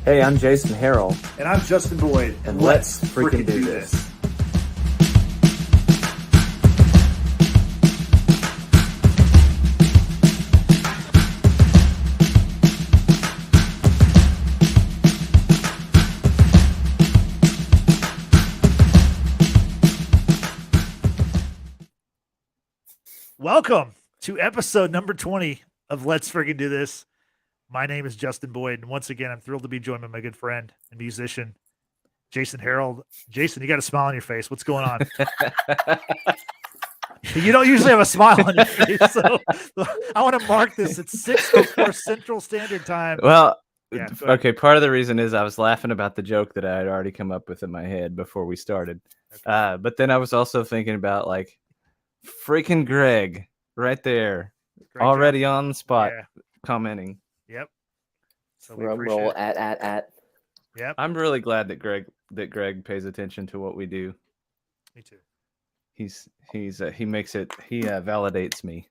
Hey, I'm Jason Harrell. And I'm Justin Boyd. And let's freaking do this. Welcome to episode number 20 of Let's Freaking Do This. My name is Justin Boyd, and once again, I'm thrilled to be joined by my good friend and musician, Jason Harrell. Jason, you got a smile on your face. What's going on? You don't usually have a smile on your face, so I want to mark this at 6:04 Central Standard Time. Well, yeah, okay, part of the reason is I was laughing about the joke that I had already come up with in my head before we started. Okay. But then I was also thinking about, like, freaking Greg right there, Great already job. On the spot, commenting. Yep. So drum roll at. Yep. I'm really glad that Greg pays attention to what we do. Me too. He validates me.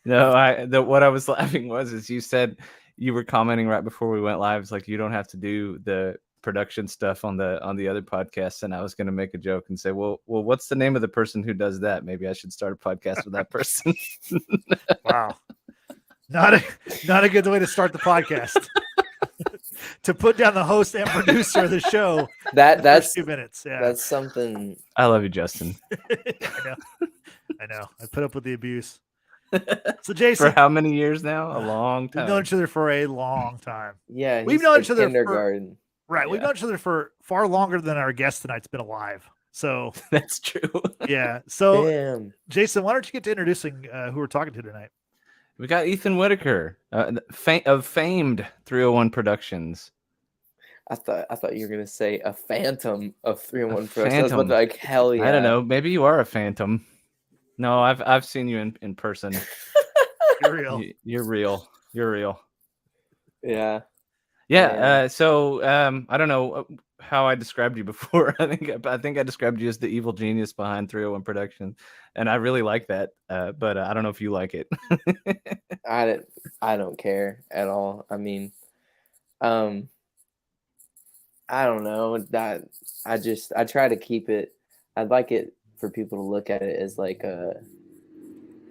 No, what I was laughing was you said you were commenting right before we went live. It's like you don't have to do the production stuff on the other podcasts, and I was going to make a joke and say, well, what's the name of the person who does that? Maybe I should start a podcast with that person. Wow. Not a good way to start the podcast. To put down the host and producer of the show. That's 2 minutes. Yeah. That's something. I love you, Justin. I know. I put up with the abuse. So Jason, for how many years now? A long time. We've known each other for a long time. Yeah. We've known each other kindergarten. Right. Yeah. We've known each other for far longer than our guest tonight's been alive. So that's true. Yeah. So damn. Jason, why don't you get to introducing who we're talking to tonight? We got Ethan Whitaker of famed 301 Productions. I thought you were gonna say a phantom of 301 Productions. But like, hell yeah. I don't know. Maybe you are a phantom. No, I've seen you in person. You're real. You're real. You're real. Yeah. Yeah. So I don't know how I described you before. I think I described you as the evil genius behind 301 Productions, and I really like that. But I don't know if you like it. I don't care at all. I mean, I don't know. That I try to keep it. I'd like it for people to look at it as like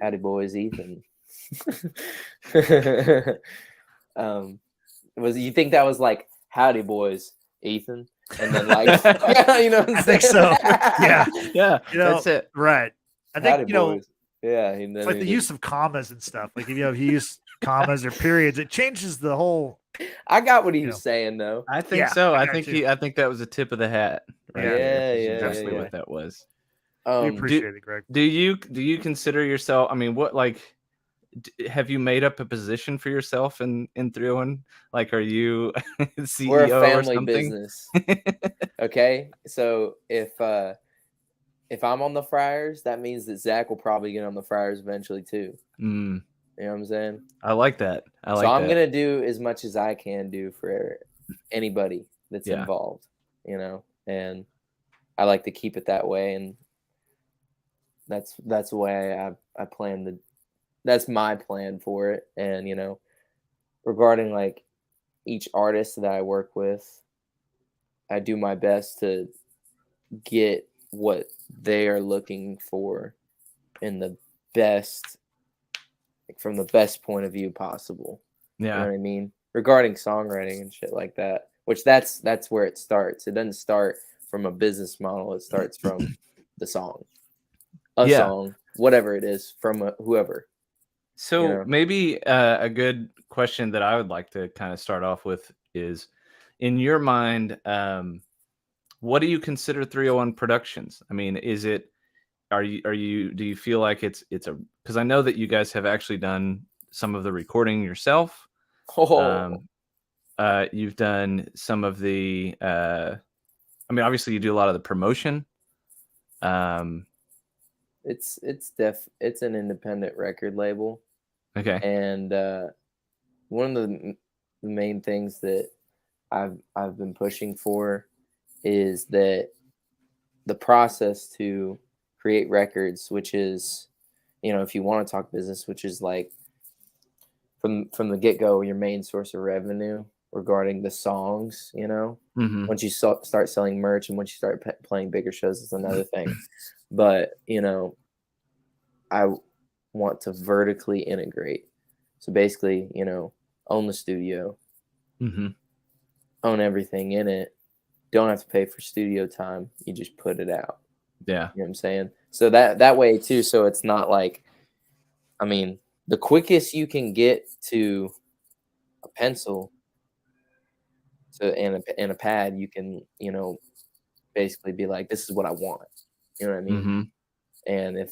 howdy boys, Ethan. You think that was like howdy boys, Ethan? And then like you know what I think so. Yeah. That's it. Right. I think howdy boys. Yeah, it's like the use of commas and stuff. Like if you use commas or periods, it changes the whole. I got what he was saying though. I think so. I think that was a tip of the hat. Right? Yeah. Definitely what that was. We appreciate it, Greg. Do you consider yourself? I mean, what have you made up a position for yourself in 301? Like, are you CEO We're a family or something? Business. Okay, so if I'm on the Friars, that means that Zach will probably get on the Friars eventually too. Mm. You know what I'm saying? I like that. So I'm gonna do as much as I can do for anybody that's involved. You know, and I like to keep it that way, and that's the way I plan that's my plan for it. And you know, regarding like each artist that I work with, I do my best to get what they are looking for in the best, like from the best point of view possible. Yeah. You know what I mean? Regarding songwriting and shit like that, which that's where it starts. It doesn't start from a business model. It starts from the song, song, whatever it is, from whoever. So maybe a good question that I would like to kind of start off with is, in your mind, what do you consider 301 Productions? I mean, do you feel like it's because I know that you guys have actually done some of the recording yourself. You've done some of the, I mean, obviously you do a lot of the promotion. It's an independent record label. Okay. And one of the main things that I've been pushing for is that the process to create records, which is, you know, if you want to talk business, which is like from the get-go your main source of revenue, regarding the songs, Mm-hmm. once you start selling merch and once you start playing bigger shows, it's another thing. But, I want to vertically integrate. So basically, own the studio, Mm-hmm. own everything in it. Don't have to pay for studio time. You just put it out. Yeah. You know what I'm saying? So that way too. So it's not like, I mean, the quickest you can get to a pencil and a pad, you can, basically be like, this is what I want. You know what I mean? Mm-hmm. And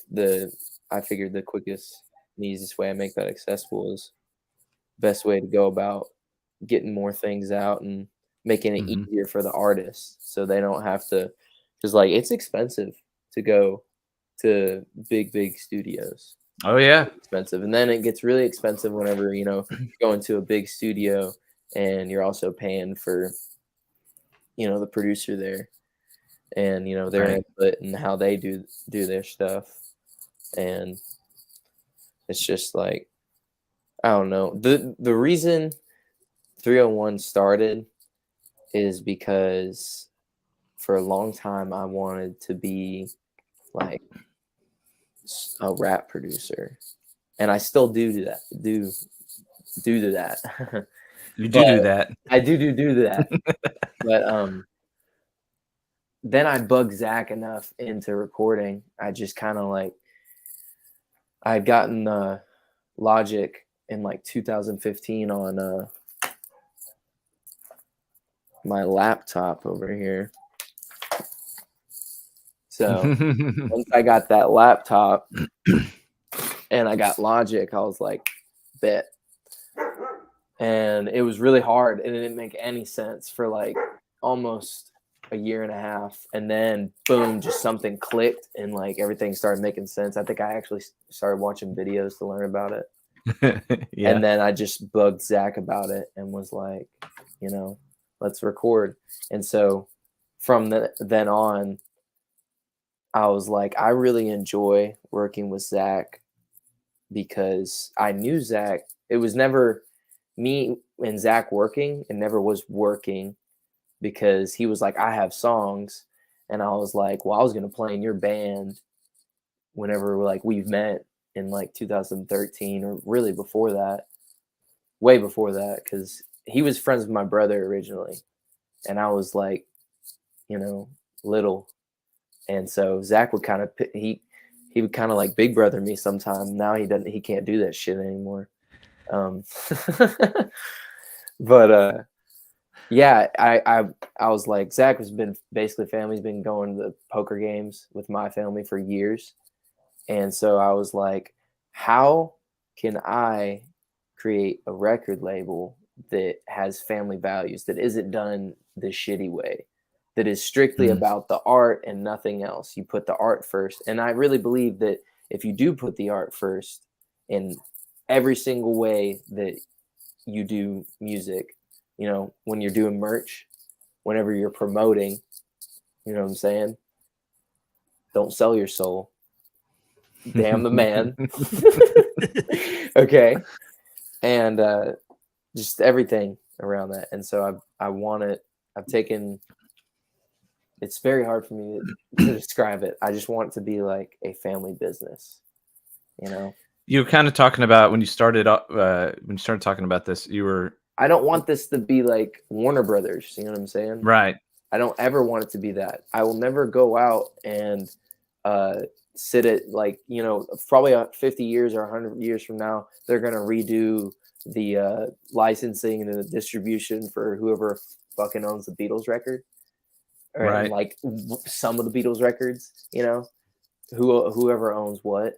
I figured the quickest and easiest way I make that accessible is best way to go about getting more things out and making it Mm-hmm. easier for the artists so they don't have to, because like it's expensive to go to big studios. Oh yeah. It's expensive. And then it gets really expensive whenever, you go into a big studio and you're also paying for, the producer there and, their Right. input and how they do their stuff. And it's just like, I don't know. The reason 301 started is because for a long time I wanted to be like a rap producer, and I still do that. Do that. You do that. I do that. But then I bugged Zach enough into recording. I just kind of like I'd gotten Logic in like 2015 on my laptop over here. So once I got that laptop and I got Logic, I was like, bet. And it was really hard and it didn't make any sense for like almost a year and a half. And then boom, just something clicked and like everything started making sense. I think I actually started watching videos to learn about it. Yeah. And then I just bugged Zach about it and was like, let's record. And so from then on, I was like, I really enjoy working with Zach because I knew Zach. It was never me and Zach working. It never was working because he was like, I have songs. And I was like, well, I was going to play in your band whenever like we've met in like 2013 or really before that, way before that, because he was friends with my brother originally. And I was like, little. And so Zach would kind of he would kind of like big brother me sometime. Now he can't do that shit anymore. But yeah, I was like, Zach has been basically family's been going to the poker games with my family for years. And so I was like, how can I create a record label that has family values, that isn't done the shitty way, that is strictly about the art and nothing else? You put the art first. And I really believe that if you do put the art first in every single way that you do music, when you're doing merch, whenever you're promoting, you know what I'm saying? Don't sell your soul. Damn the man. Okay. And just everything around that. And so it's very hard for me to describe it. I just want it to be like a family business, You were kind of talking about when you started talking about this, I don't want this to be like Warner Brothers. You know what I'm saying? Right. I don't ever want it to be that. I will never go out and sit at like, probably 50 years or 100 years from now, they're going to redo the licensing and the distribution for whoever fucking owns the Beatles record. Right. And like some of the Beatles records, whoever owns what.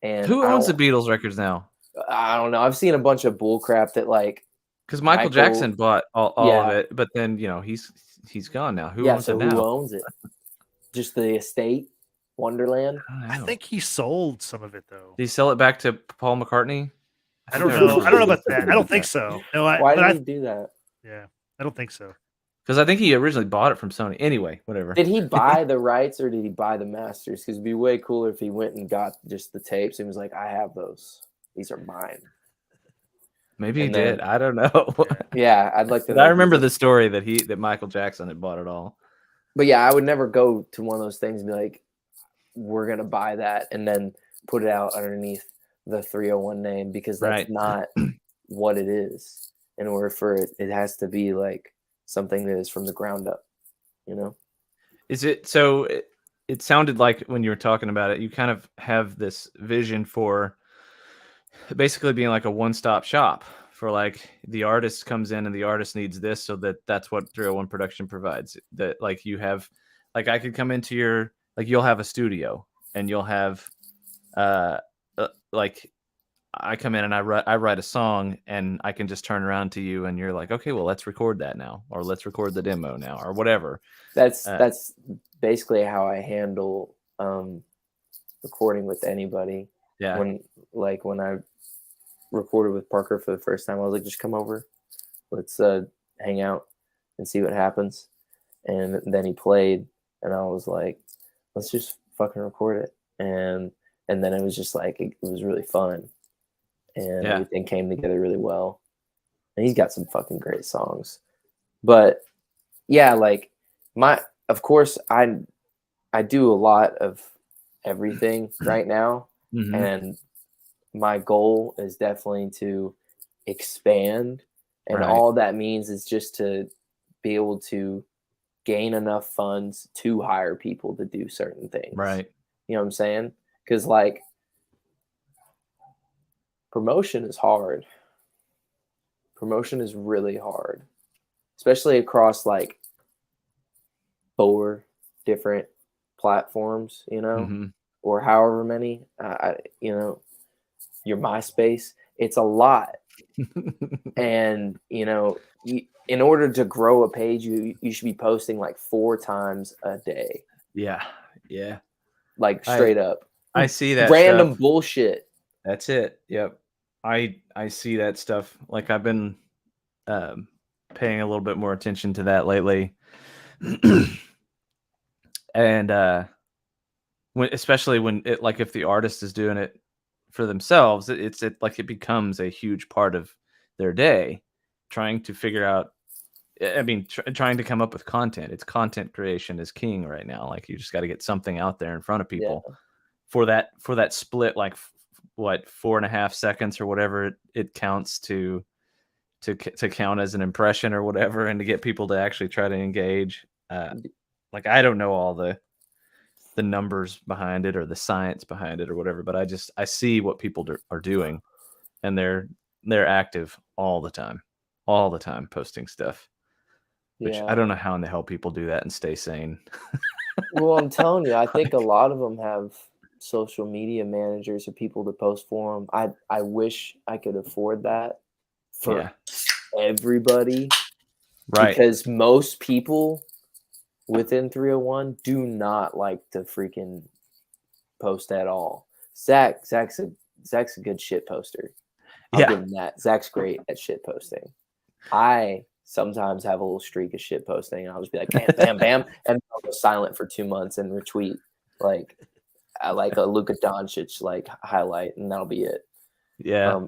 And who owns the Beatles records now? I don't know. I've seen a bunch of bull crap that like, because Michael Jackson bought all of it, but then he's gone now. Who owns it now? Who owns it? Just the estate, Wonderland. I think he sold some of it though. Did he sell it back to Paul McCartney? I don't know. I don't know about that. I don't think so. No, why did he do that? Yeah, I don't think so. Because I think he originally bought it from Sony. Anyway, whatever. Did he buy the rights or did he buy the masters? Because it'd be way cooler if he went and got just the tapes and was like, I have those. These are mine. Maybe he did. I don't know. Yeah, I'd like to. I remember the story that Michael Jackson had bought it all. But yeah, I would never go to one of those things and be like, "We're gonna buy that," and then put it out underneath the 301 name, because that's not what it is. In order for it, it has to be like something that is from the ground up. You know? Is it so? It sounded like when you were talking about it, you kind of have this vision for basically being like a one-stop shop for like the artist comes in and the artist needs this, so that's what 301 production provides. That like you have, like I could come into your, like you'll have a studio and you'll have like I come in and I write a song and I can just turn around to you and you're like, okay, well, let's record that now, or let's record the demo now, or whatever. That's basically how I handle recording with anybody. Yeah. When I recorded with Parker for the first time, I was like, just come over, let's hang out and see what happens. And then he played and I was like, let's just fucking record it. And then it was just like, it was really fun. And everything came together really well. And he's got some fucking great songs. But yeah, like of course I do a lot of everything right now. Mm-hmm. And my goal is definitely to expand. And all that means is just to be able to gain enough funds to hire people to do certain things. Right. You know what I'm saying? Because like, promotion is hard. Promotion is really hard, especially across like 4 different platforms, you know, mm-hmm. or however many, your MySpace, it's a lot. And, you know, in order to grow a page, you should be posting like 4 times a day. Yeah. Yeah. Like straight up. I see that random stuff. Bullshit. That's it. Yep. I see that stuff. Like I've been paying a little bit more attention to that lately. And especially when it, like if the artist is doing it for themselves, it becomes a huge part of their day, trying to figure out, I mean, trying to come up with content. It's content creation is king right now. Like you just got to get something out there in front of people for that split, like what, 4.5 seconds or whatever it counts to count as an impression or whatever, and to get people to actually try to engage. Like I don't know all the numbers behind it or the science behind it or whatever, but I see what people are doing, and they're active all the time posting stuff, which I don't know how in the hell people do that and stay sane. Well, I'm telling you, I think a lot of them have social media managers or people to post for them. I wish I could afford that for everybody, right? Because most people within 301 do not like to freaking post at all. Zach's a good shit poster. I'll give him that. Zach's great at shit posting. I sometimes have a little streak of shit posting, and I'll just be like, bam, bam, bam, and I'll go silent for 2 months and retweet like a Luka Doncic like highlight, and that'll be it. Yeah,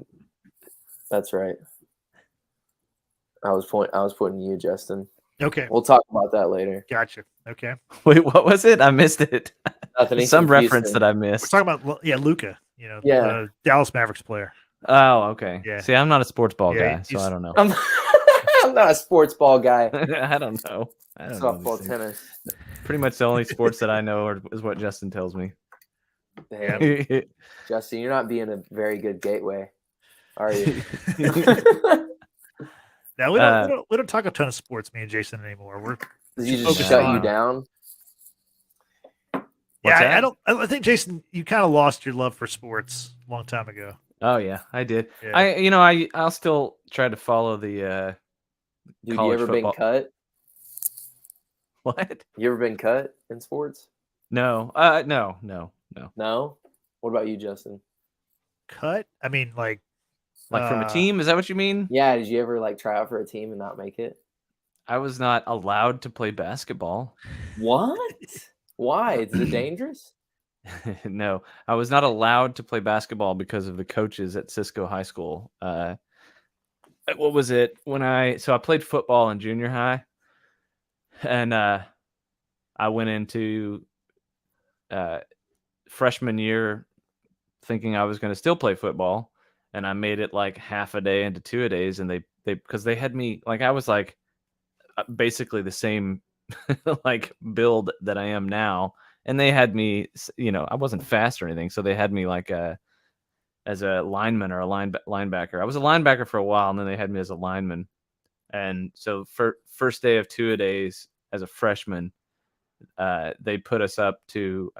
that's right. I was pointing you, Justin. Okay, we'll talk about that later. Gotcha. Okay. Wait, what was it? I missed it. Nothing. Some reference that I missed. We're talking about Luka. You know, the Dallas Mavericks player. Oh, okay. Yeah. See, I'm not a sports ball guy, so I don't know. I'm not a sports ball guy. I don't know. Softball, tennis. Pretty much the only sports that I know is what Justin tells me. Damn. Justin, you're not being a very good gateway, are you? Now we don't talk a ton of sports, me and Jason, anymore. Did you just shut you down? I think Jason, you kind of lost your love for sports a long time ago. Oh yeah, I did. Yeah. I'll still try to follow the Dude, you ever football. Been cut? What? You ever been cut in sports? No. No. No? What about you, Justin? Cut? I mean, like from a team? Is that what you mean? Yeah. Did you ever try out for a team and not make it? I was not allowed to play basketball. What? Why? Is it dangerous? No, I was not allowed to play basketball because of the coaches at Cisco High School. what was it when I played football in junior high, and I went into freshman year thinking I was going to still play football, and I made it like half a day into 2 days, and they because they had me like I was like basically the same like build that I am now, and they had me, I wasn't fast or anything, so they had me like as a lineman or a linebacker. I was a linebacker for a while, and then they had me as a lineman. And so for first day of 2 days as a freshman, they put us up to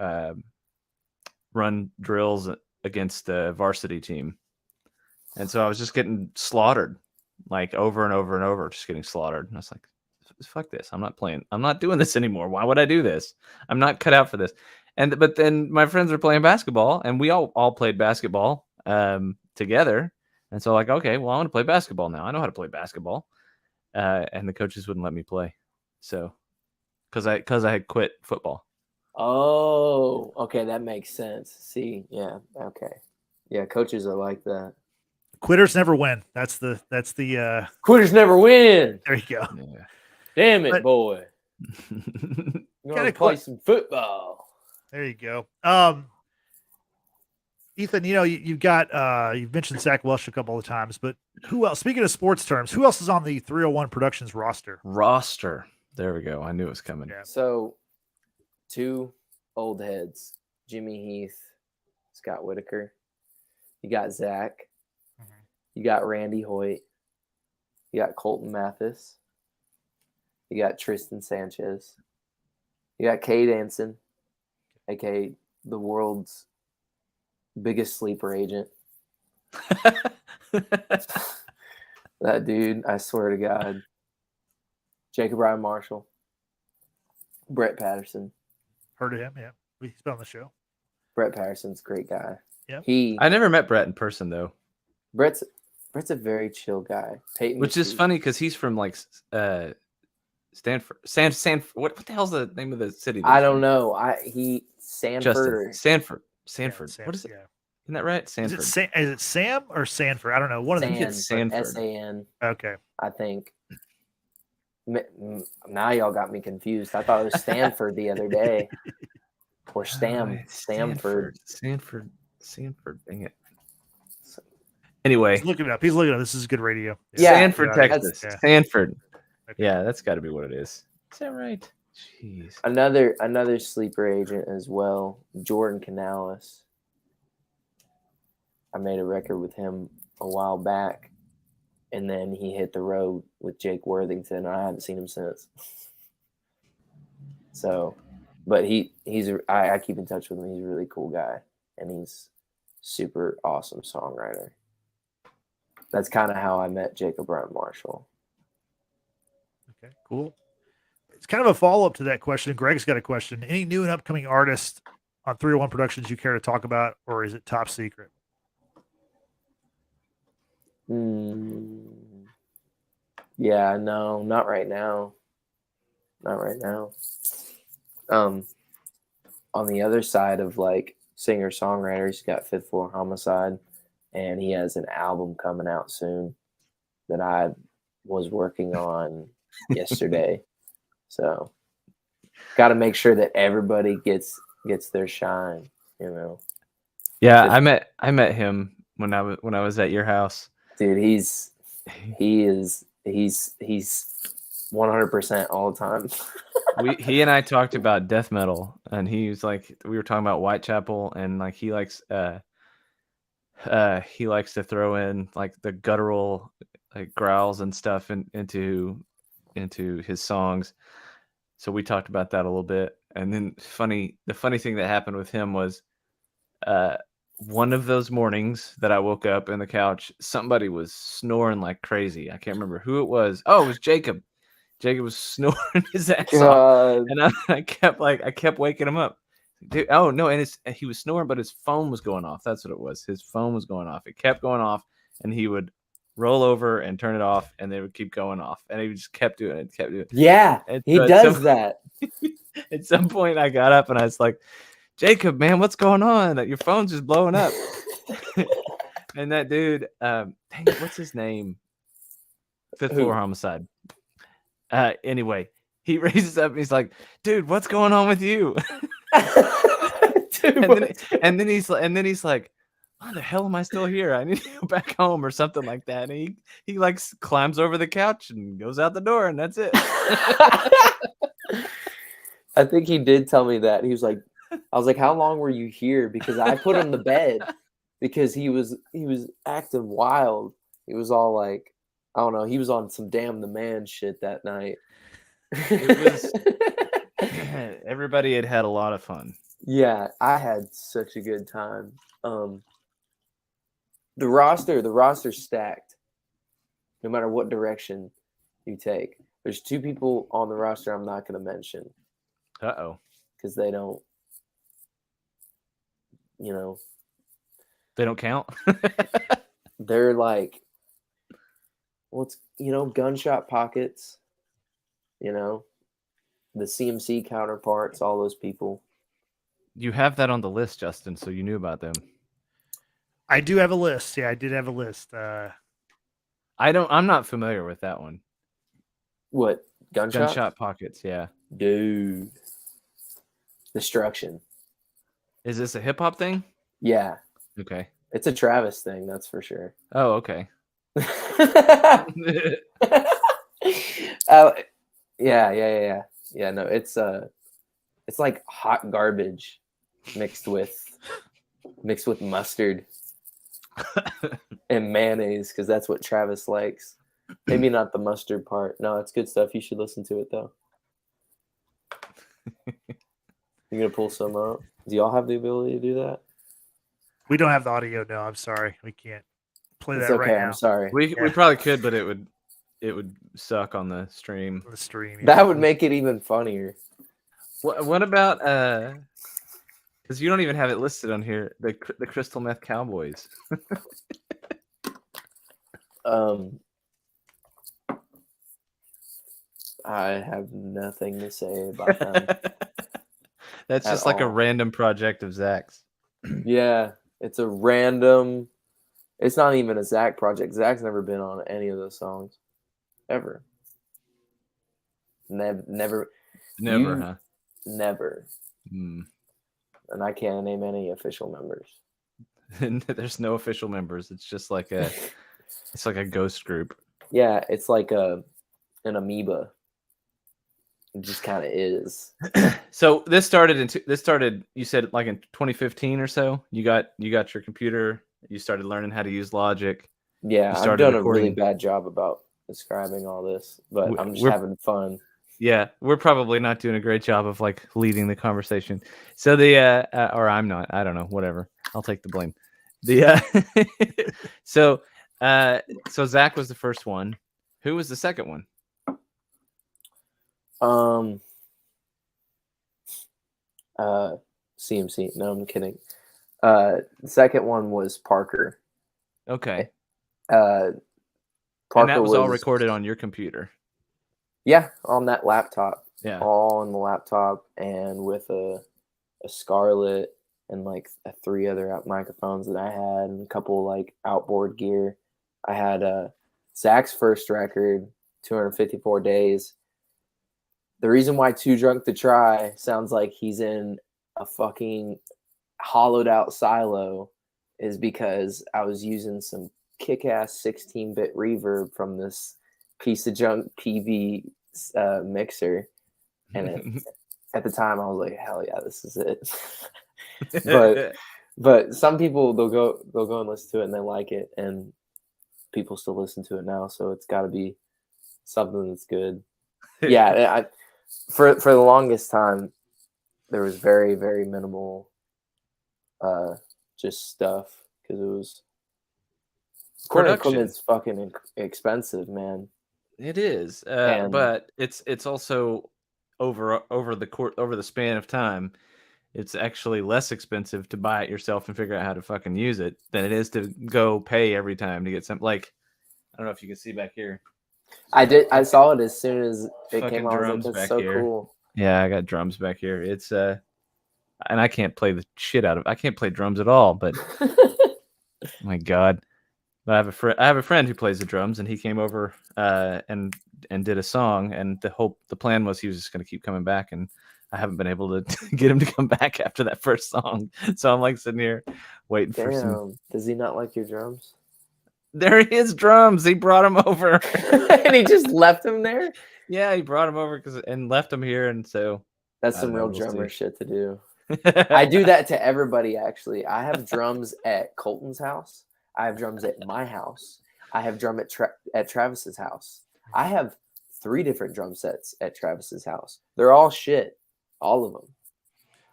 run drills against the varsity team. And so I was just getting slaughtered, like over and over and over, just getting slaughtered. And I was like, fuck this. I'm not playing. I'm not doing this anymore. Why would I do this? I'm not cut out for this. But then my friends were playing basketball, and we all played basketball together. And so like, okay, well, I want to play basketball now. I know how to play basketball. And the coaches wouldn't let me play. So because I had quit football. Oh, okay, that makes sense. See, yeah, okay, yeah, coaches are like that. Quitters never win. That's the quitters never win. There you go. Yeah. Damn it, boy. You gotta play some football. There you go. Ethan, you've mentioned Zach Welch a couple of times, but who else? Speaking of sports terms, who else is on the 301 Productions roster? There we go. I knew it was coming. Yeah. So, 2 old heads: Jimmy Heath, Scott Whitaker. You got Zach. Mm-hmm. You got Randy Hoyt. You got Colton Matous. You got Tristan Sanchez. You got Cade Anson, aka the world's biggest sleeper agent. That dude, I swear to God. Jacob Ryan Marshall. Brett Patterson. Heard of him, yeah. He's been on the show. Brett Patterson's a great guy. Yeah. I never met Brett in person though. Brett's a very chill guy. Payton, which is funny because he's from like Stanford. Sanford. What the hell's the name of the city? I don't know. Sanford. Sanford. Yeah, what is it? Yeah. Isn't that right? Sanford. Is it Sam or Sanford? I don't know. One of them. Sanford. SAN. Okay. I think. Now y'all got me confused. I thought it was Stanford the other day. Or Stanford. Sanford. Dang it. Anyway. He's looking it up. This is good radio. Yeah. Sanford, Texas. Yeah. Sanford. Okay. Yeah, that's got to be what it is. Is that right? Jeez. Another sleeper agent as well, Jordan Canales. I made a record with him a while back, and then he hit the road with Jake Worthington, and I haven't seen him since. So, but I keep in touch with him. He's a really cool guy, and he's super awesome songwriter. That's kind of how I met Jacob Ryan Marshall. Okay, cool. It's kind of a follow-up to that question. Greg's got a question. Any new and upcoming artists on 301 Productions you care to talk about, or is it top secret? Yeah, no, not right now. Not right now. On the other side of like singer-songwriters, he's got Fifth Floor Homicide, and he has an album coming out soon that I was working on yesterday. So got to make sure that everybody gets their shine, you know. Yeah, I met him when I was at your house. Dude, he's 100% all the time. He and I talked about death metal, and he was like, we were talking about Whitechapel, and like he likes to throw in like the guttural like growls and stuff into his songs. So we talked about that a little bit, and then the funny thing that happened with him was, one of those mornings that I woke up in the couch, somebody was snoring like crazy. I can't remember who it was. Oh, it was Jacob. Jacob was snoring his ass off, and I kept waking him up. Dude, oh no, and he was snoring, but his phone was going off. That's what it was. His phone was going off. It kept going off, and he would roll over and turn it off, and they would keep going off, and he just kept doing it. Yeah, he does that. At some point, I got up and I was like, Jacob, man, what's going on? Your phone's just blowing up. And that dude, dang it, what's his name? Fifth floor homicide. Anyway, he raises up and he's like, "Dude, what's going on with you?" and then he's like, "Why the hell am I still here? I need to go back home," or something like that. And he like climbs over the couch and goes out the door, and that's it. I think he did tell me that. He was like, I was like, "How long were you here?" Because I put him to bed because he was acting wild. He was all like, I don't know. He was on some Damn the Man shit that night. It was everybody had a lot of fun. Yeah, I had such a good time. The roster's stacked. No matter what direction you take, there's 2 people on the roster I'm not going to mention. Because they don't, they don't count. They're like, gunshot pockets. The CMC counterparts, all those people. You have that on the list, Justin, so you knew about them. I do have a list. Yeah, I did have a list. I'm not familiar with that one. What? Gunshot pockets, yeah. Dude. Destruction. Is this a hip hop thing? Yeah. Okay. It's a Travis thing, that's for sure. Oh, okay. Yeah. No, it's like hot garbage mixed with mustard and mayonnaise, because that's what Travis likes. Maybe not the mustard part. No, it's good stuff. You should listen to it though. You're gonna pull some out. Do y'all have the ability to do that? We don't have the audio. No, I'm sorry. We can't play It's that okay, right now. I'm sorry. We probably could, but it would suck on the stream. Yeah. That would make it even funnier. What about because you don't even have it listed on here, the Crystal Meth Cowboys. I have nothing to say about them. That's just like a random project of Zach's. Yeah, it's a random. It's not even a Zach project. Zach's never been on any of those songs, ever. Never, huh? Never. And I can't name any official members. There's no official members. It's just like a ghost group. Yeah, it's like an amoeba. It just kind of is. So this started. You said like in 2015 or so. You got your computer. You started learning how to use Logic. Yeah, I've done a really bad job about describing all this, but I'm just having fun. Yeah, we're probably not doing a great job of like leading the conversation. So or I'm not. I don't know. Whatever. I'll take the blame. So Zach was the first one. Who was the second one? CMC. No, I'm kidding. The second one was Parker. Okay. Parker, and that was all recorded on your computer. Yeah, on that laptop. Yeah. All on the laptop and with a Scarlett and like 3 other microphones that I had and a couple like outboard gear. I had Zach's first record, 254 Days. The reason why Too Drunk to Try sounds like he's in a fucking hollowed out silo is because I was using some kick-ass 16-bit reverb from this piece of junk PV mixer, and at the time I was like, hell yeah, this is it. but some people they'll go and listen to it and they like it, and people still listen to it now, so it's got to be something that's good. Yeah, for the longest time there was very, very minimal just stuff because it was equipment's fucking expensive, man. It is, but it's also over the span of time, it's actually less expensive to buy it yourself and figure out how to fucking use it than it is to go pay every time to get some. Like, I don't know if you can see back here. I saw it as soon as it came out. Drums that's back so here. Cool. Yeah, I got drums back here. It's and I can't play the shit out of. I can't play drums at all. But my God, But I have a friend who plays the drums, and he came over and did a song, and the plan was he was just going to keep coming back, and I haven't been able to get him to come back after that first song. So I'm like sitting here waiting for some. Does he not like your drums? There are his drums. He brought him over. And he just left him there? Yeah, he brought him over and left him here, and so that's some real drummer shit to do. I do that to everybody, actually. I have drums at Colton's house. I have drums at my house. I have drum at Travis's house. I have 3 different drum sets at Travis's house. They're all shit. All of them.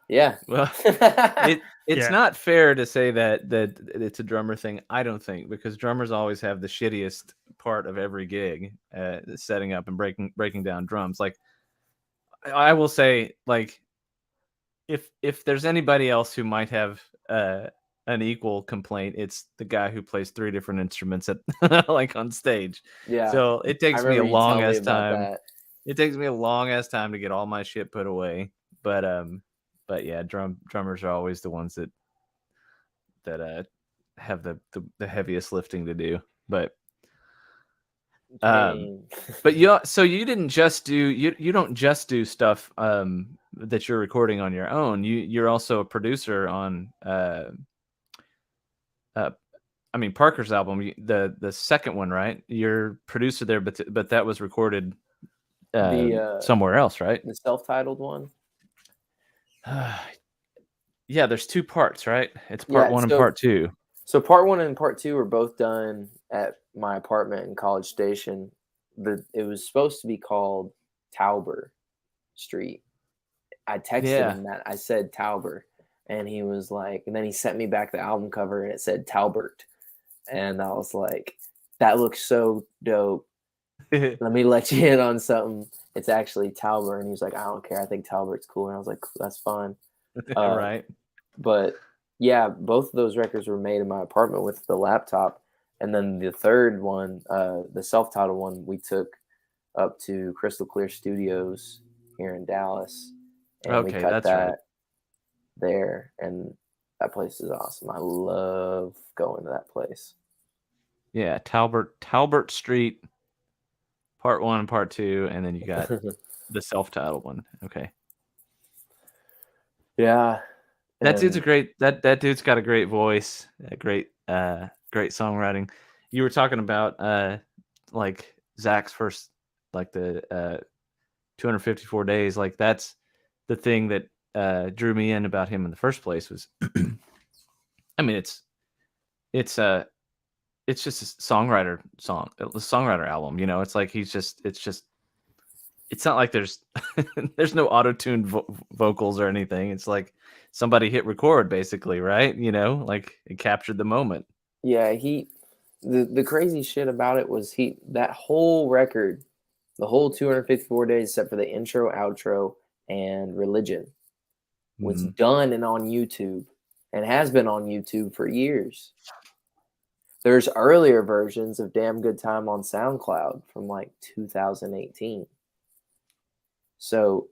Yeah. Well, it's not fair to say that it's a drummer thing, I don't think, because drummers always have the shittiest part of every gig, setting up and breaking down drums. Like, I will say, like, if there's anybody else who might have an equal complaint, it's the guy who plays 3 different instruments at like on stage. Yeah. So it takes me a long ass time. It takes me a long ass time to get all my shit put away. But yeah, drummers are always the ones that have the heaviest lifting to do. But so you didn't just do you don't just do stuff that you're recording on your own. You're also a producer on I mean Parker's album, the second one, right? You're producer there, but that was recorded somewhere else, right? The self-titled one. Yeah, there's 2 parts, right? It's part 1 and part 2. So part 1 and part 2 were both done at my apartment in College Station. It was supposed to be called Tauber Street. I texted him that. I said Tauber, and he was like, and then he sent me back the album cover, and it said Taubert, and I was like, that looks so dope. Let me let you in on something. It's actually Tauber. And he was like, I don't care. I think Taubert's cool. And I was like, that's fine. Right. But yeah, both of those records were made in my apartment with the laptop. And then the third one, the self-titled one, we took up to Crystal Clear Studios here in Dallas. And we cut that there. And that place is awesome. I love going to that place. Yeah, Talbert Street, part 1 and part 2, and then you got the self-titled one. Okay. Yeah. That dude's that dude's got a great voice, a great songwriting. You were talking about like Zach's first, like the 254 days. Like that's the thing that drew me in about him in the first place was I mean it's just a songwriter album, you know. It's like it's not like there's there's no auto-tuned vocals or anything. It's like somebody hit record basically, right? You know, like it captured the moment. Yeah, the crazy shit about it was that whole record, the whole 254 days except for the intro, outro, and Religion was done and on YouTube and has been on YouTube for years. There's earlier versions of Damn Good Time on SoundCloud from like 2018. So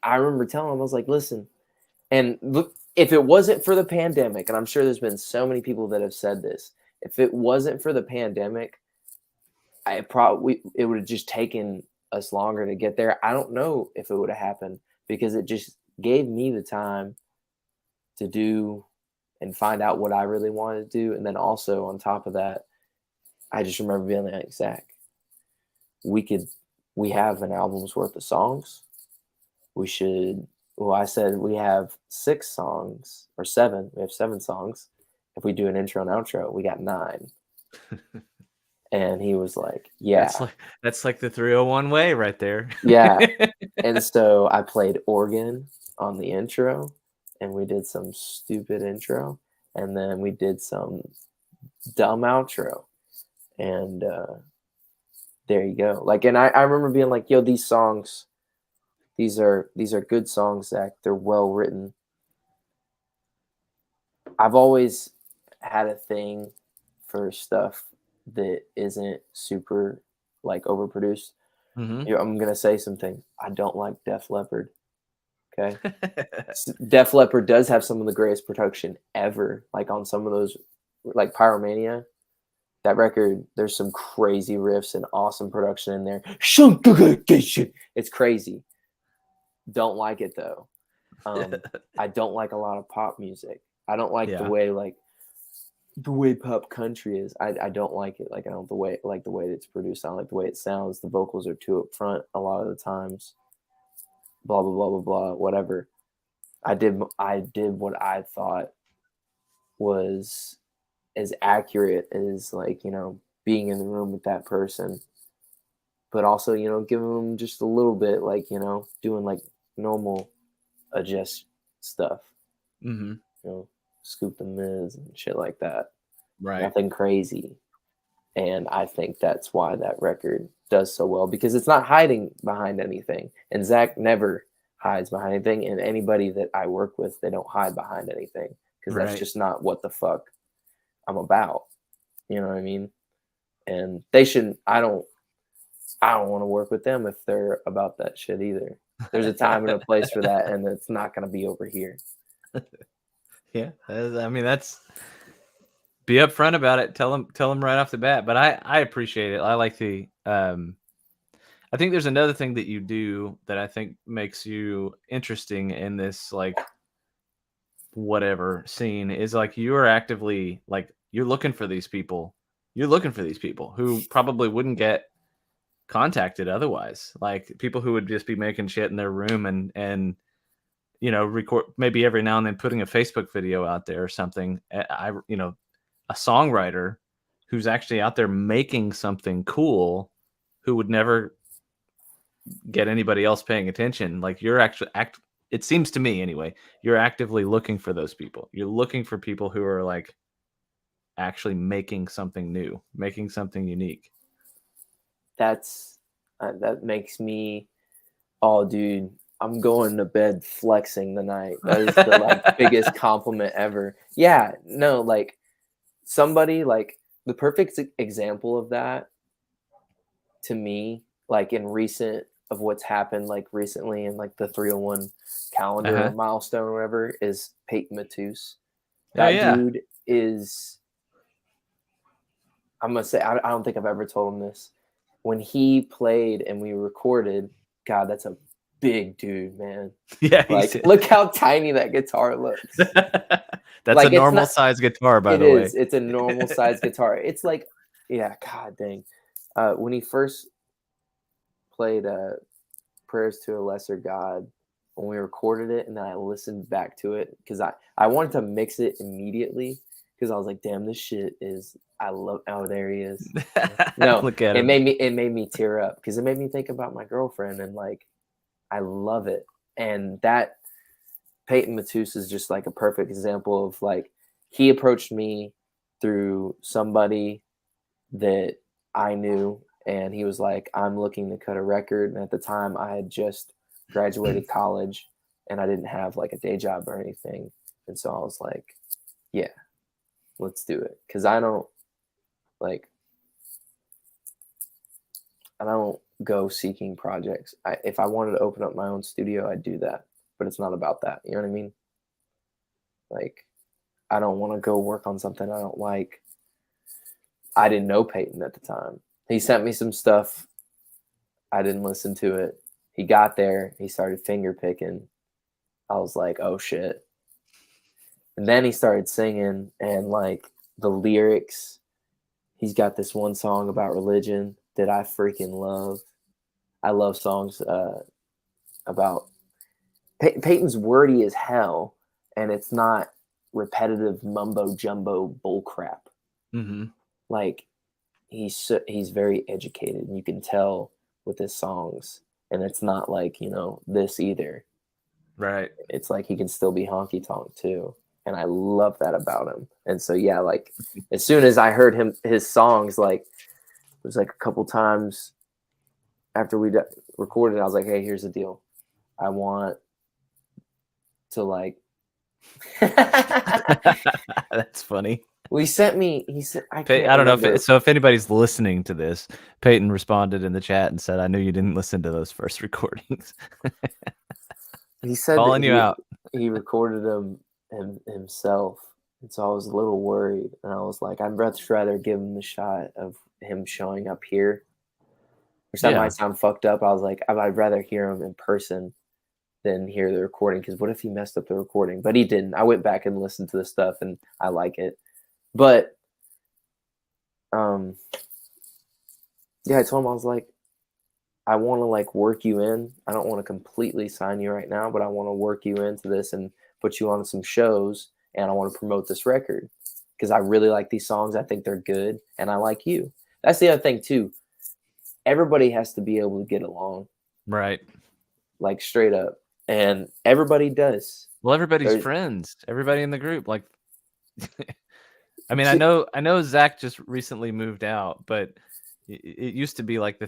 I remember telling him, I was like, listen, and look, if it wasn't for the pandemic, and I'm sure there's been so many people that have said this, if it wasn't for the pandemic, it would have just taken us longer to get there. I don't know if it would have happened because it just gave me the time to do and find out what I really wanted to do. And then also on top of that, I just remember being like, Zach, we have an album's worth of songs. I said we have 6 songs or 7. We have 7 songs. If we do an intro and outro, we got 9. And he was like, yeah. That's like the 301 way right there. Yeah. And so I played organ on the intro and we did some stupid intro. And then we did some dumb outro. And there you go. Like, and I remember being like, yo, these songs, these are good songs, Zach. They're well written. I've always had a thing for stuff that isn't super like overproduced. Mm-hmm. I'm gonna say some things. I don't like Def Leppard. Okay. Def Leppard does have some of the greatest production ever, like on some of those, like Pyromania. that record, there's some crazy riffs and awesome production in there. It's crazy. Don't like it though. I don't like a lot of pop music. I don't like the way pop country is. I don't like it. Like I don't like the way it's produced. I don't like the way it sounds. The vocals are too up front a lot of the times. Blah blah blah blah blah. Whatever. I did what I thought was as accurate as, like, you know, being in the room with that person, but also, you know, giving them just a little bit, like, you know, doing like normal adjust stuff. You know, scoop the mids and shit like that. Right. Nothing crazy. And I think that's why that record does so well, because it's not hiding behind anything. And Zach never hides behind anything. And anybody that I work with, they don't hide behind anything, because that's just not what the fuck I'm about. You know what I mean? And they shouldn't. I don't want to work with them if they're about that shit either. There's a time and a place for that, and it's not going to be over here. Yeah, I mean, that's, be upfront about it. Tell them right off the bat. But I appreciate it. I like the. I think there's another thing that you do that I think makes you interesting in this, like, whatever scene, is like you are actively, like, you're looking for these people. You're looking for these people who probably wouldn't get contacted otherwise. Like people who would just be making shit in their room and you know, record maybe every now and then putting a Facebook video out there or something. You know, a songwriter who's actually out there making something cool, who would never get anybody else paying attention. Like you're actually it seems to me anyway, you're actively looking for those people. You're looking for people who are like actually making something new, making something unique. That's that makes me, oh dude, I'm going to bed flexing tonight. That is the like biggest compliment ever. Yeah, no, like somebody, like the perfect example of that to me, like in recent of what's happened like recently in like the 301 calendar or milestone or whatever, is Payton Matous. That dude is, I'm gonna say, I don't think I've ever told him this. When he played and we recorded, God, that's a big dude, man. Yeah, like look how tiny that guitar looks. That's like, a normal size guitar, by the way. It's a normal size guitar. It's like, yeah, God dang. When he first played Prayers to a Lesser God, when we recorded it, and then I listened back to it because I wanted to mix it immediately, because I was like, damn, this shit is, I love, oh, there he is. No, look at him. It made me tear up, because it made me think about my girlfriend, and like, I love it. And that Payton Matous is just like a perfect example of like, he approached me through somebody that I knew, and he was like, I'm looking to cut a record. And at the time I had just graduated college and I didn't have like a day job or anything. And so I was like, yeah, let's do it. Cause I don't go seeking projects. If I wanted to open up my own studio, I'd do that, but it's not about that. You know what I mean? Like, I don't want to go work on something I don't like. I didn't know Payton at the time. He sent me some stuff. I didn't listen to it. He got there. He started finger picking. I was like, oh shit. And then he started singing, and like the lyrics, he's got this one song about religion that I freaking love. I love songs about Payton's wordy as hell, and it's not repetitive mumbo jumbo bullcrap. Like he's very educated, and you can tell with his songs, and it's not like, you know, this either. Right. It's like he can still be honky tonk too. And I love that about him. And so, yeah, like as soon as I heard his songs, like it was like a couple times after we recorded, I was like, hey, here's the deal. I want to like. That's funny. Well, he said, I don't know if anybody's listening to this, Payton responded in the chat and said, I knew you didn't listen to those first recordings. He said calling you out. He recorded them himself, And so I was a little worried, and I was like, I'd much rather give him the shot of him showing up here. Which that might sound fucked up. I was like, I'd rather hear him in person than hear the recording, because what if he messed up the recording? But he didn't. I went back and listened to the stuff, and I like it. But yeah, I told him, I was like, I want to like work you in. I don't want to completely sign you right now, but I want to work you into this and put you on some shows, and I want to promote this record because I really like these songs. I think they're good, and I like you. That's the other thing too. Everybody has to be able to get along. Right. Like straight up. And everybody does. Well, everybody's friends. Everybody in the group. Like, I mean, I know Zach just recently moved out, but it used to be like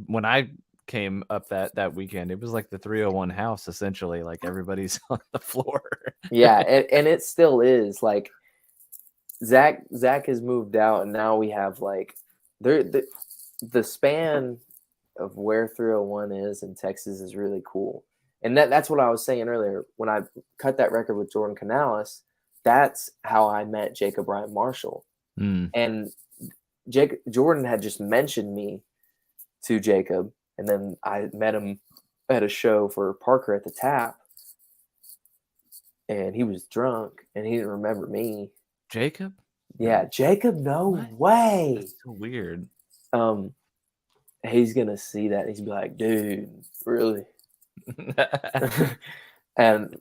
when I came up that weekend, it was like the 301 house, essentially. Like everybody's on the floor. Yeah, and it still is. Like Zach has moved out, and now we have like the span of where 301 is in Texas is really cool. And that's what I was saying earlier. When I cut that record with Jordan Canales, that's how I met Jacob Ryan Marshall. And Jordan had just mentioned me to Jacob, and then I met him at a show for Parker at the Tap, and he was drunk, and he didn't remember me. Jacob? Yeah, Jacob, no way. That's so weird. He's gonna see that, and he's be like, dude, really?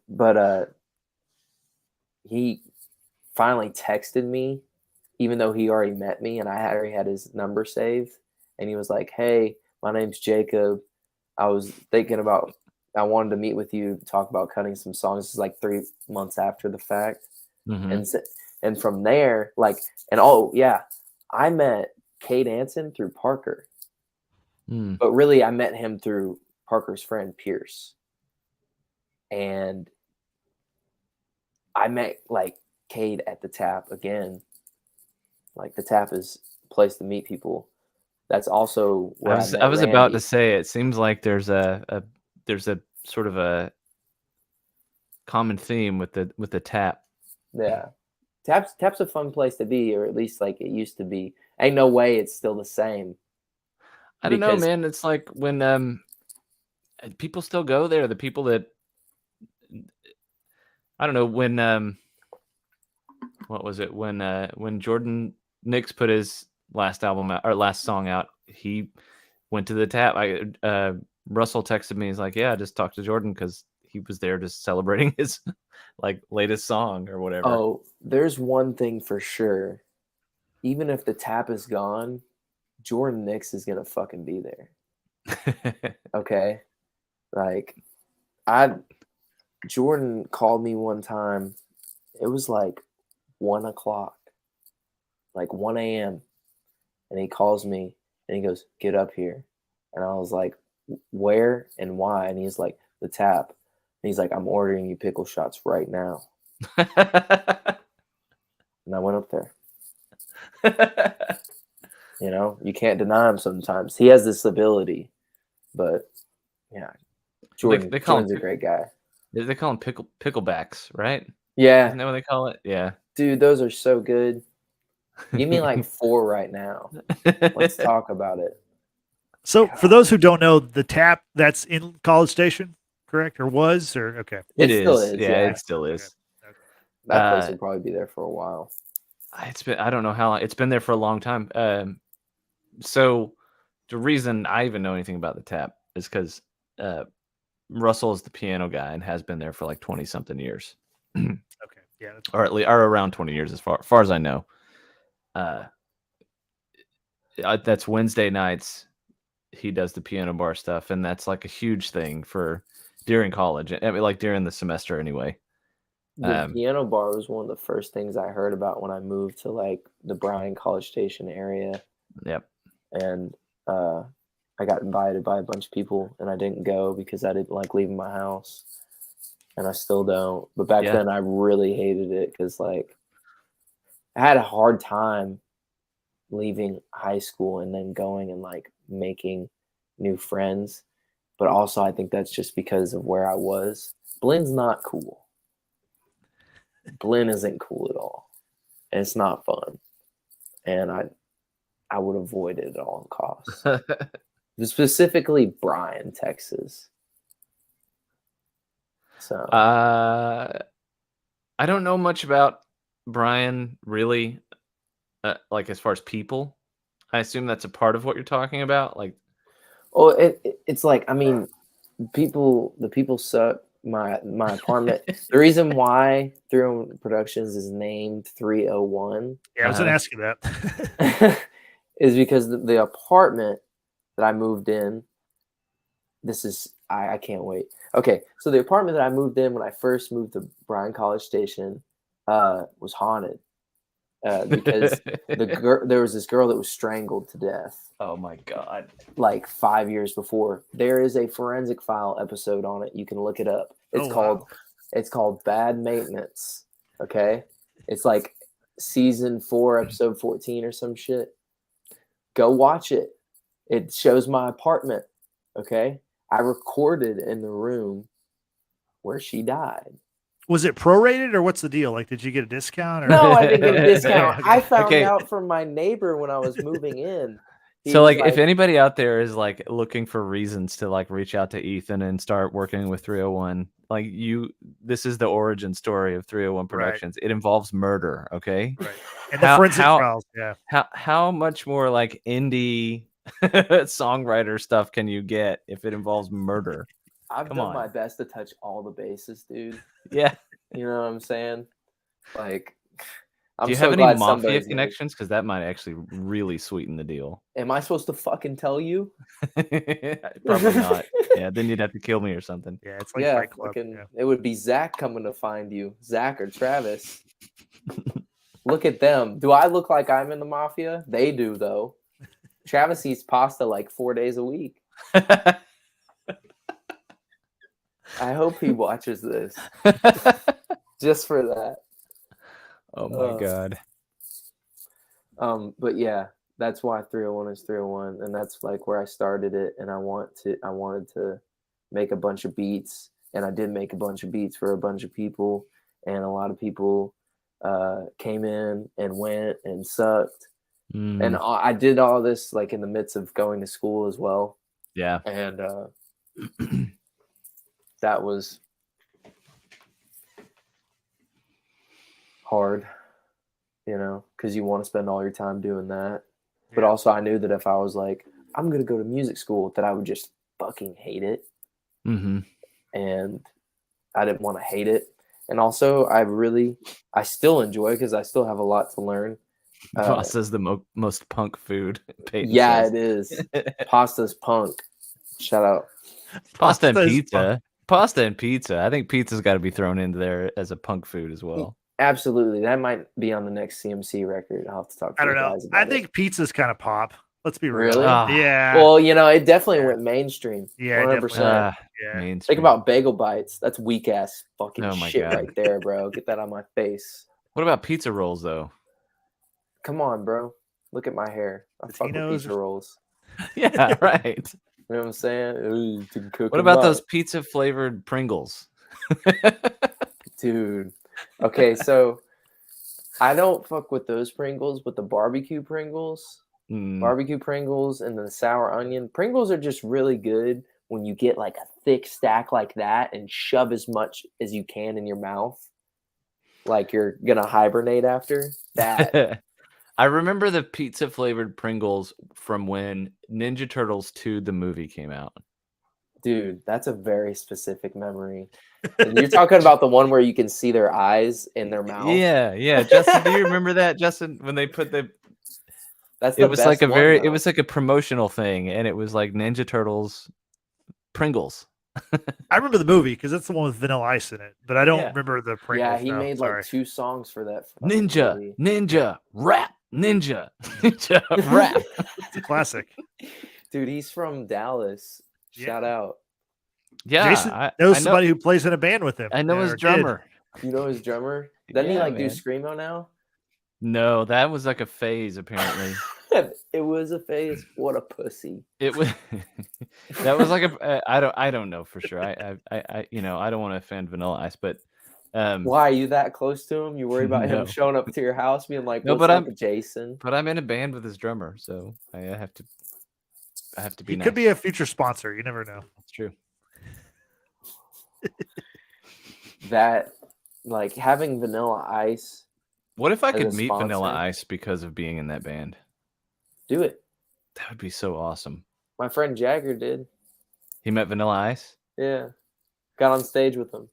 But he finally texted me, even though he already met me, and I already had his number saved. And he was like, "Hey, my name's Jacob. I was thinking about, I wanted to meet with you to talk about cutting some songs." This is like 3 months after the fact. And from there, like, and oh yeah, I met Cade Anson through Parker. But really, I met him through Parker's friend Pierce. And I met like Cade at the Tap again. Like the Tap is a place to meet people. That's also where I was about to say, it seems like there's a sort of a common theme with the Tap. Yeah. Tap's a fun place to be, or at least like it used to be. Ain't no way it's still the same. I don't know, man. It's like when people still go there. The people that, I don't know, when what was it, when Jordan Nicks put his last album out, or last song out, he went to the Tap. Russell texted me. He's like, "Yeah, I just talked to Jordan because he was there just celebrating his like latest song or whatever." Oh, there's one thing for sure. Even if the Tap is gone, Jordan Nicks is gonna fucking be there. Okay, like Jordan called me one time. It was like 1 o'clock, like 1 a.m. And he calls me and he goes, "Get up here." And I was like, "Where and why?" And he's like, "The Tap." And he's like, "I'm ordering you pickle shots right now." And I went up there. You know, you can't deny him sometimes. He has this ability, but yeah, Jordan's a great guy. They call him picklebacks, right? Yeah. Isn't that what they call it? Yeah. Dude, those are so good. Give me like 4 right now. Let's talk about it. So for those who don't know, the Tap, that's in College Station, correct? Or was? Or okay. It still is. Yeah, it still is. Okay. That place will probably be there for a while. It's been, I don't know how long. It's been there for a long time. So the reason I even know anything about the Tap is because Russell is the piano guy and has been there for like 20 something years. Okay. Yeah. Or at least, or around 20 years as far as I know. That's Wednesday nights. He does the piano bar stuff, and that's like a huge thing for during college. I mean, like during the semester anyway. The piano bar was one of the first things I heard about when I moved to like the Bryan College Station area. Yep. And I got invited by a bunch of people, and I didn't go because I didn't like leaving my house, and I still don't. But back then, I really hated it because like I had a hard time leaving high school and then going and like making new friends. But also, I think that's just because of where I was. Blenn's not cool. Blenn isn't cool at all. and it's not fun. And I would avoid it at all costs. Specifically Bryan, Texas. So I don't know much about Bryan, really, like as far as people. I assume that's a part of what you're talking about. Like, it's like, I mean, the people suck. My apartment. The reason why 301 Productions is named 301. Yeah, I was gonna ask you that. Is because the apartment that I moved in. This is I can't wait. Okay, so the apartment that I moved in when I first moved to Bryan College Station was haunted because there was this girl that was strangled to death. Oh my God. Like 5 years before. There is a forensic file episode on it. You can look it up. It's called Bad Maintenance. Okay. It's like season 4, episode 14 or some shit. Go watch it. It shows my apartment. Okay. I recorded in the room where she died. Was it prorated or what's the deal? Like, did you get a discount? Or? No, I didn't get a discount. Okay. I found out from my neighbor when I was moving in. So like if anybody out there is like looking for reasons to like reach out to Ethan and start working with 301, like this is the origin story of 301 Productions. Right. It involves murder, okay? Right. And the forensic trials, yeah. How much more like indie songwriter stuff can you get if it involves murder? I've done my best to touch all the bases, dude. Yeah. You know what I'm saying? Like, do you have any mafia connections? Because that might actually really sweeten the deal. Am I supposed to fucking tell you? Probably not. Yeah, then you'd have to kill me or something. Yeah, it's like Fight Club. It would be Zach coming to find you. Zach or Travis. Look at them. Do I look like I'm in the mafia? They do, though. Travis eats pasta like 4 days a week. I hope he watches this. Just for that. Oh my God. But yeah, that's why 301 is 301, and that's like where I started it. And I wanted to make a bunch of beats, and I did make a bunch of beats for a bunch of people, and a lot of people came in and went and sucked. And I did all this like in the midst of going to school as well. Yeah. And that was hard, you know, because you want to spend all your time doing that. Yeah. But also I knew that if I was like, I'm going to go to music school, that I would just fucking hate it. Mm-hmm. And I didn't want to hate it. And also I still enjoy it because I still have a lot to learn. Pasta's the most punk food. Payton says. It is. Pasta's punk. Shout out. Pasta and pizza. Pasta and pizza. I think pizza's got to be thrown into there as a punk food as well. Absolutely. That might be on the next CMC record. I'll have to talk to you guys about it. I think pizza's kind of pop. Let's be real. Really? Yeah. Well, you know, it definitely went mainstream. Yeah, 100%. Mainstream. Think about bagel bites. That's weak ass fucking shit right there, bro. Get that on my face. What about pizza rolls, though? Come on, bro. Look at my hair. I fuck with pizza rolls. Yeah, right. You know what I'm saying? Ooh, what about those pizza flavored Pringles? Dude. Okay, so I don't fuck with those Pringles, but the barbecue Pringles, barbecue Pringles and the sour onion. Pringles are just really good when you get like a thick stack like that and shove as much as you can in your mouth. Like you're going to hibernate after that. I remember the pizza flavored Pringles from when Ninja Turtles 2, the movie, came out. Dude, that's a very specific memory. And you're talking about the one where you can see their eyes in their mouth. Yeah. Justin, do you remember that, Justin? When they put it was like a promotional thing, and it was like Ninja Turtles Pringles. I remember the movie because it's the one with Vanilla Ice in it, but I don't remember the Pringles. Yeah, he made like 2 songs for that. Ninja, rap, Ninja, rap. It's a classic. Dude, he's from Dallas. Shout out. Yeah, Jason knows somebody who plays in a band with him. I know his drummer. You know his drummer? Doesn't he do Screamo now? No, that was like a phase, apparently. It was a phase. What a pussy. It was. That was like I don't know for sure. I don't want to offend Vanilla Ice, but Why are you that close to him? You worry about him showing up to your house, being like, "What's up, Jason?" But I'm in a band with his drummer, so I have to be. He nice. could be a future sponsor. You never know. That's true. That, like, having Vanilla Ice. What if I could meet Vanilla Ice because of being in that band? Do it. That would be so awesome. My friend Jagger did. He met Vanilla Ice? Yeah. Got on stage with him.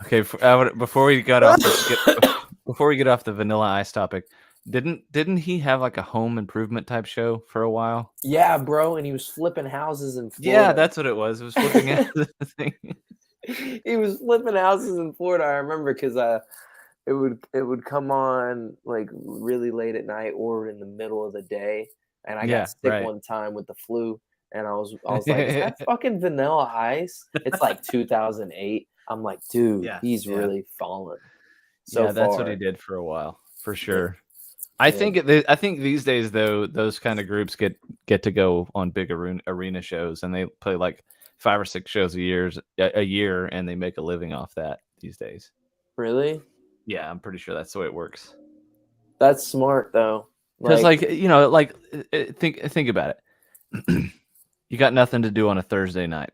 Okay, before we get off the Vanilla Ice topic, didn't he have like a home improvement type show for a while? Yeah, bro, and he was flipping houses in Florida. Yeah, that's what it was. It was flipping houses. He was flipping houses in Florida. I remember because it would come on like really late at night or in the middle of the day, and I got sick one time with the flu, and I was like, "Is that fucking Vanilla Ice?" It's like 2008. I'm like, dude, he's really fallen. So that's what he did for a while, for sure. I think these days though, those kind of groups get to go on big arena shows, and they play like 5 or 6 shows a year, and they make a living off that these days. Really? Yeah, I'm pretty sure that's the way it works. That's smart though, because think about it. You got nothing to do on a Thursday night,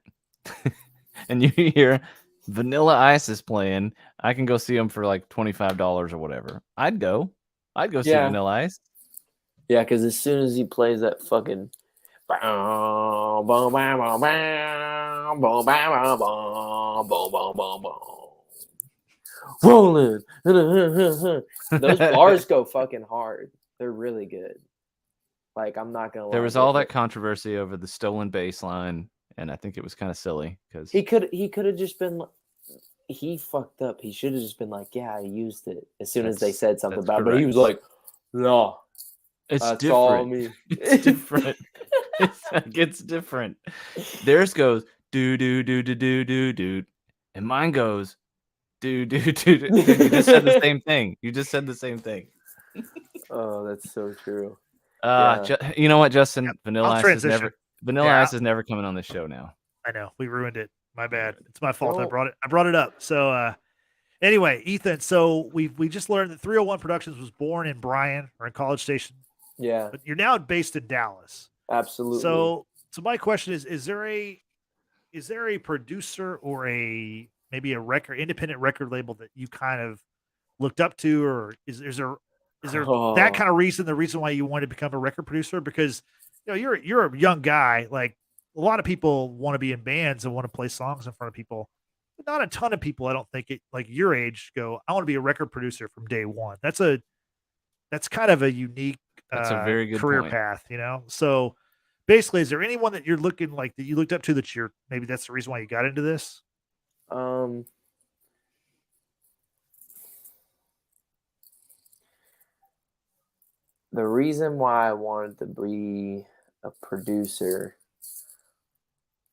and you hear Vanilla Ice is playing. I can go see them for like $25 or whatever. I'd go see Vanilla Ice. Yeah, because as soon as he plays that fucking rolling, those bars go fucking hard. They're really good. Like, I'm not gonna lie. There was all that controversy over the stolen bass line, and I think it was kind of silly because he could have just been. He fucked up. He should have just been like, "Yeah, I used it." As soon as they said something about it, but he was like, "No, it's that's different. all me." It's different. It's different. Theirs goes do do do do do do do, and mine goes do do do do. You just said the same thing. Oh, that's so true. You know what, Justin? Yep. Vanilla Ice is never coming on this show now. I know, we ruined it. My bad. It's my fault. I brought it up. So anyway, Ethan, so we just learned that 301 Productions was born in Bryan or in College Station. Yeah. But you're now based in Dallas. Absolutely. So my question is there a producer or maybe a independent record label that you kind of looked up to, or is there that kind of reason, the reason why you wanted to become a record producer? Because you're a young guy. Like, a lot of people want to be in bands and want to play songs in front of people, but not a ton of people, I don't think, like your age, go, I want to be a record producer from day one. That's kind of a unique that's a very good career point. path, So basically, is there anyone that you're looking like that you looked up to that maybe that's the reason why you got into this? The reason why I wanted to be a producer,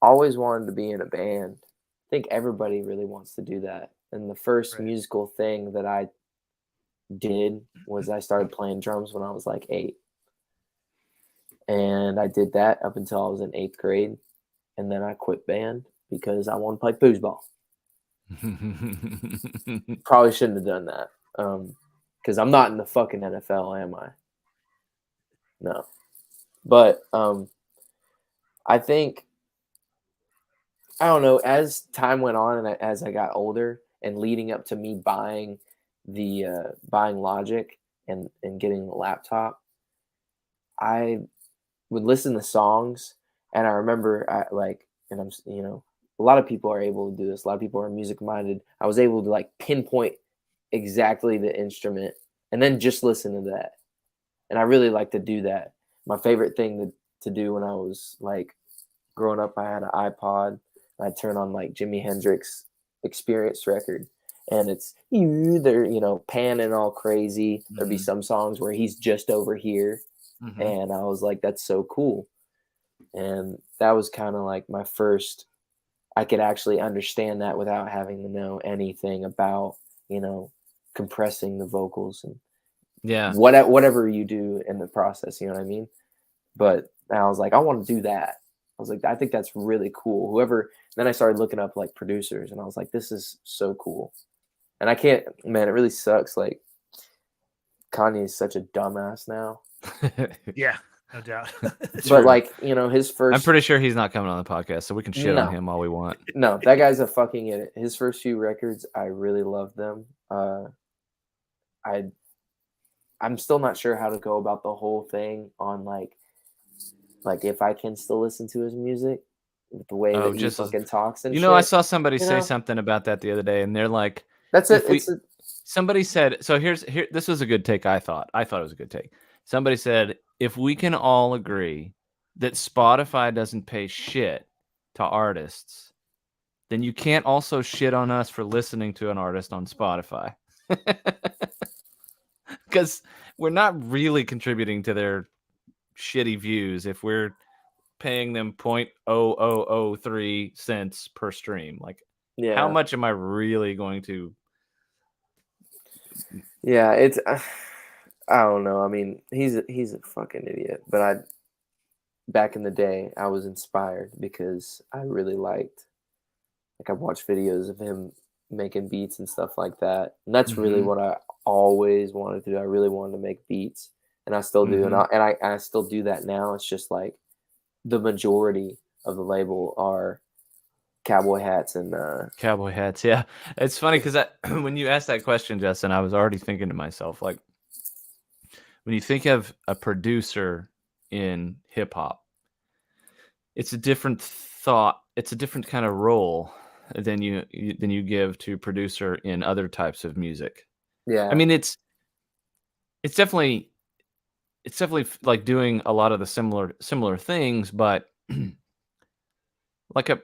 always wanted to be in a band. I think everybody really wants to do that. And the first musical thing that I did was I started playing drums when I was like 8. And I did that up until I was in 8th grade. And then I quit band because I wanted to play foosball. Probably shouldn't have done that. Because I'm not in the fucking NFL, am I? No. But I think, I don't know, as time went on and as I got older and leading up to me buying Logic and getting the laptop, I would listen to songs, and I remember a lot of people are able to do this. A lot of people are music minded. I was able to like pinpoint exactly the instrument and then just listen to that. And I really like to do that. My favorite thing to do when I was like growing up, I had an iPod. I'd turn on like Jimi Hendrix Experience record, and they're panning all crazy. Mm-hmm. There'd be some songs where he's just over here, mm-hmm. and I was like, that's so cool. And that was kind of like my first. I could actually understand that without having to know anything about compressing the vocals and whatever you do in the process. You know what I mean? But I was like, I want to do that. was like, I think that's really cool. Whoever. Then I started looking up like producers, and I was like, this is so cool. And I can't, man, it really sucks. Like, Kanye is such a dumbass now. Yeah, no doubt. But like, you know, his first. I'm pretty sure he's not coming on the podcast, so we can shit on him all we want. No, that guy's a fucking idiot. His first few records, I really loved them. I'm still not sure how to go about the whole thing on like if I can still listen to his music, the way that he fucking talks and you know, shit. I saw somebody say something about that the other day, and they're like, "That's it." Somebody said, so here. This was a good take. I thought it was a good take. Somebody said, if we can all agree that Spotify doesn't pay shit to artists, then you can't also shit on us for listening to an artist on Spotify. Because we're not really contributing to their shitty views if we're paying them 0.0003 cents per stream. Like, how much am I really going to? Yeah, it's I don't know. I mean, he's a fucking idiot. But back in the day, I was inspired because I really liked, like, I watched videos of him making beats and stuff like that, and that's really what I always wanted to do. I really wanted to make beats, and I still do, and I still do that now. It's just like the majority of the label are cowboy hats and cowboy hats. Yeah, it's funny because when you asked that question, Justin, I was already thinking to myself, like, when you think of a producer in hip hop, it's a different thought. It's a different kind of role than you give to producer in other types of music. Yeah, I mean, it's definitely like doing a lot of the similar things, but like I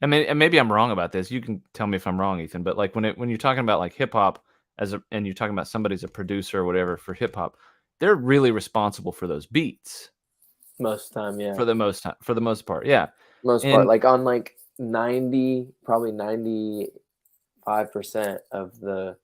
mean, and maybe I'm wrong about this. You can tell me if I'm wrong, Ethan. But like when you're talking about like hip hop and you're talking about somebody's a producer or whatever for hip hop, they're really responsible for those beats. Most of the time, yeah. For the most part, yeah. Part, like on like 95% of the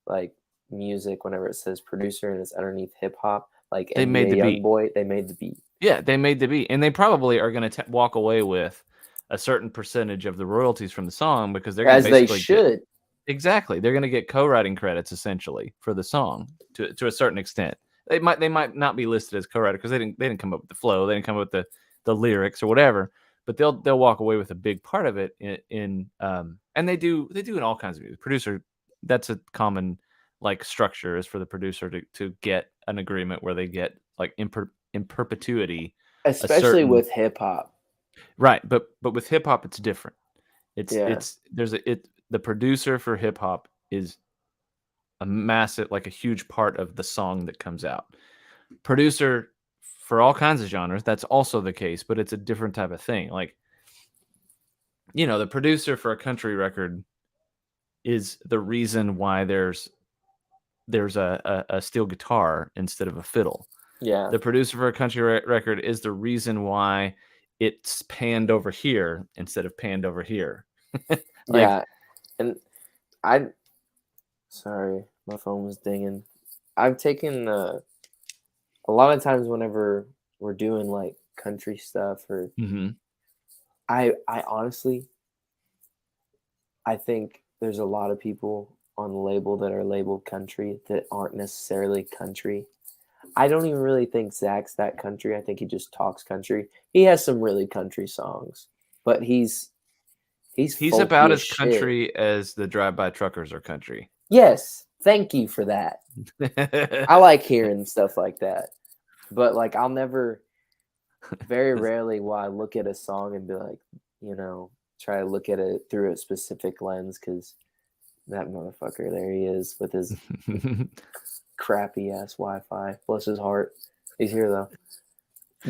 like music, whenever it says producer and it's underneath hip hop, like they made the beat. They made the beat. Yeah, they made the beat, and they probably are going to walk away with a certain percentage of the royalties from the song because they're going to basically they should. Exactly, they're going to get co-writing credits essentially for the song to a certain extent. They might not be listed as co-writer because they didn't come up with the flow, they didn't come up with the lyrics or whatever, but they'll walk away with a big part of it in and they do in all kinds of music. Producer, that's a common like structure, is for the producer to get an agreement where they get like in perpetuity, especially with hip hop. Right, but with hip hop it's different. The producer for hip hop is a massive, like a huge part of the song that comes out. Producer for all kinds of genres, that's also the case, but it's a different type of thing. Like, you know, the producer for a country record is the reason why there's a steel guitar instead of a fiddle. Yeah. The producer for a country record is the reason why it's panned over here instead of panned over here. Yeah. And sorry, my phone was dinging. I've taken a lot of times whenever we're doing like country stuff or I honestly, I think there's a lot of people on the label that are labeled country that aren't necessarily country. I don't even really think Zach's that country. I think he just talks country. He has some really country songs, but he's about as country as the drive-by truckers are country. Yes, thank you for that. I like hearing stuff like that, but like very rarely will I look at a song and be like, you know, try to look at it through a specific lens because that motherfucker, there he is with his crappy ass Wi-Fi. Bless his heart. He's here though.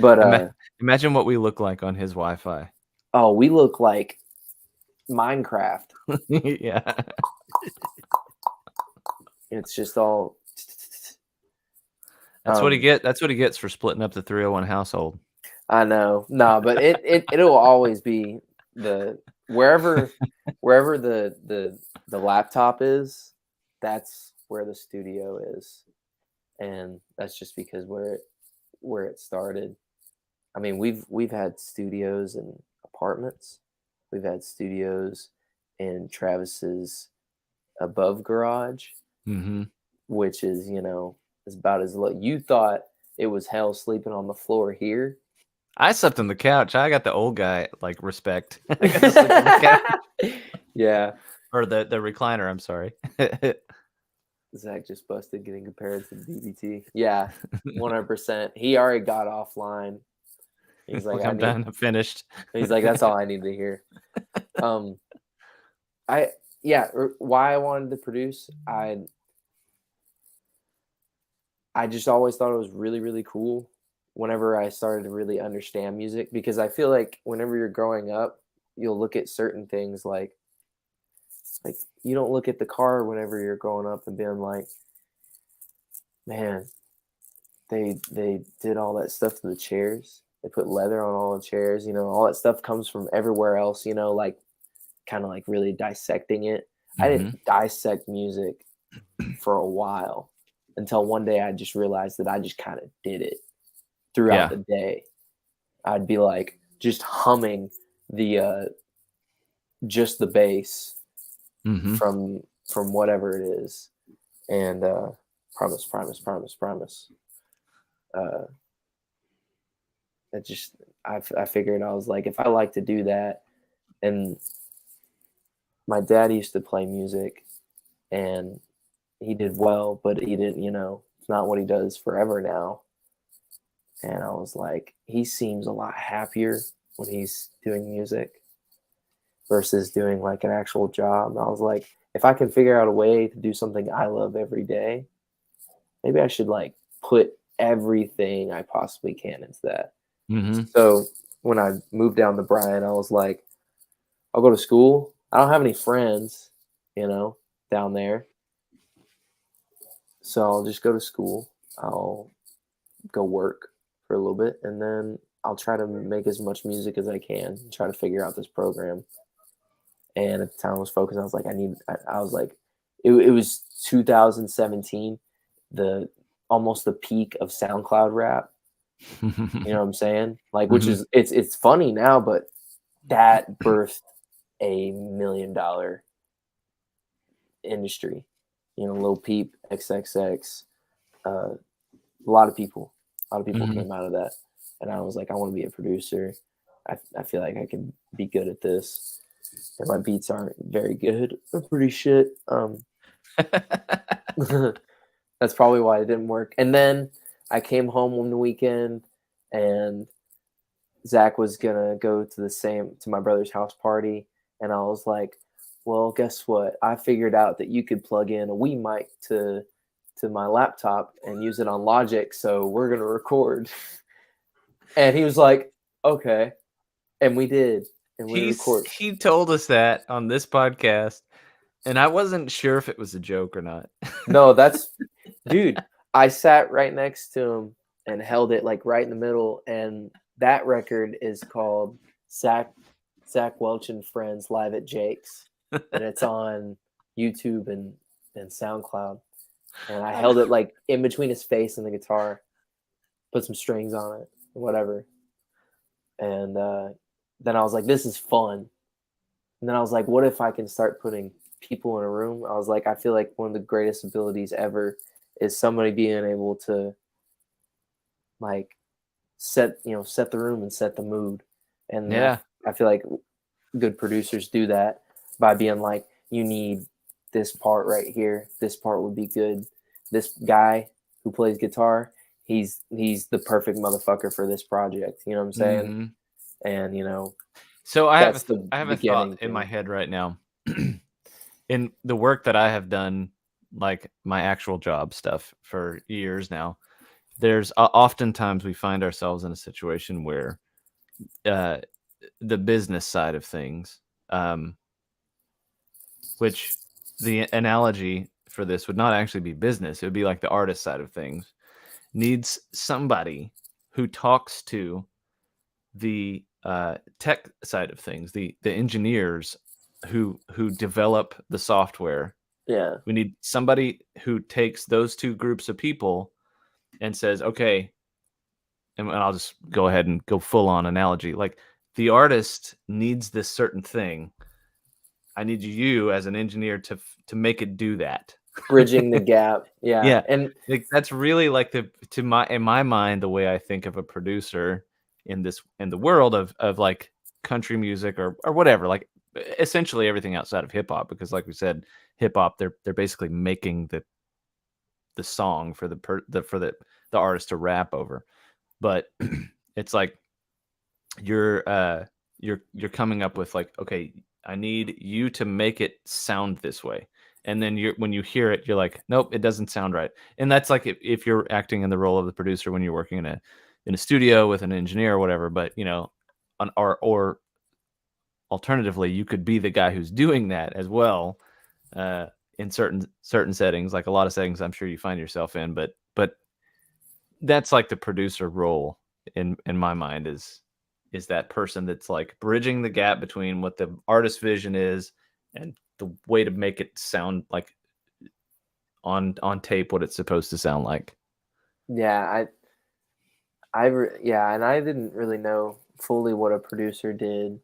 But imagine what we look like on his Wi-Fi. Oh, we look like Minecraft. Yeah. It's just all. That's what he gets for splitting up the 301 household. I know. No, but it'll always be wherever the laptop is, that's where the studio is. And that's just because where it started. I mean, we've had studios in apartments. We've had studios in Travis's above garage, which is, is about as low. You thought it was hell sleeping on the floor here. I slept on the couch. I got the old guy like respect. I got to sleep on the couch. Yeah. Or the recliner, I'm sorry. Zach just busted getting compared to DBT. Yeah, 100%. He already got offline. He's like, I'm done. I'm finished. He's like, that's all I need to hear. Why I wanted to produce, I just always thought it was really, really cool whenever I started to really understand music, because I feel like whenever you're growing up, you'll look at certain things like you don't look at the car whenever you're growing up and being like, man, they did all that stuff to the chairs. They put leather on all the chairs, all that stuff comes from everywhere else, like kind of like really dissecting it. I didn't dissect music for a while until one day I just realized that I just kind of did it throughout the day. I'd be like just humming the just the bass from whatever it is, and promise. I figured, I was like, if I like to do that, and my dad used to play music and he did well, but he didn't, it's not what he does forever now. And I was like, he seems a lot happier when he's doing music versus doing like an actual job. And I was like, if I can figure out a way to do something I love every day, maybe I should like put everything I possibly can into that. So when I moved down to Bryan, I was like, I'll go to school. I don't have any friends, down there. So I'll just go to school. I'll go work for a little bit, and then I'll try to make as much music as I can and try to figure out this program. And at the time I was focused, I was like, it was 2017, almost the peak of SoundCloud rap. You know what I'm saying? Like, which is, it's funny now, but that birthed $1 million industry. Lil Peep, XXX, a lot of people came out of that. And I was like, I want to be a producer. I feel like I can be good at this. And my beats aren't very good. They're pretty shit. That's probably why it didn't work. And then I came home one weekend and Zach was gonna go to my brother's house party, and I was like, well, guess what? I figured out that you could plug in a Wii mic to my laptop and use it on Logic, so we're gonna record. And he was like, okay. And we did. And we recorded. He told us that on this podcast, and I wasn't sure if it was a joke or not. No, dude, I sat right next to him and held it like right in the middle, and that record is called Zach Welch and Friends Live at Jake's, and it's on YouTube and SoundCloud. And I held it like in between his face and the guitar, put some strings on it, whatever. And then I was like, this is fun. And then I was like, what if I can start putting people in a room? I was like, I feel like one of the greatest abilities ever is somebody being able to like set the room and set the mood. And yeah, I feel like good producers do that by being like, you need this part right here. This part would be good. This guy who plays guitar, he's the perfect motherfucker for this project. You know what I'm saying? And so I have a thought in my head right now. In the work that I have done, like my actual job stuff for years now, there's oftentimes we find ourselves in a situation where the business side of things, which the analogy for this would not actually be business. It would be like the artist side of things, needs somebody who talks to the tech side of things, the engineers who develop the software. Yeah. We need somebody who takes those two groups of people and says, okay, and I'll just go ahead and go full on analogy. Like the artist needs this certain thing. I need you as an engineer to make it do that. Bridging the gap. Yeah. Yeah. And like, that's really like in my mind, the way I think of a producer in the world of like country music or whatever, like essentially everything outside of hip hop, because like we said, hip hop, they're basically making the song for the artist to rap over. But it's like you're coming up with like, okay, I need you to make it sound this way. And then when you hear it, you're like, nope, it doesn't sound right. And that's like if you're acting in the role of the producer when you're working in a studio with an engineer or whatever. But or alternatively, you could be the guy who's doing that as well, in certain settings, like a lot of settings I'm sure you find yourself in. But that's like the producer role in my mind is that person that's like bridging the gap between what the artist's vision is and the way to make it sound like on tape what it's supposed to sound like. Yeah, and I didn't really know fully what a producer did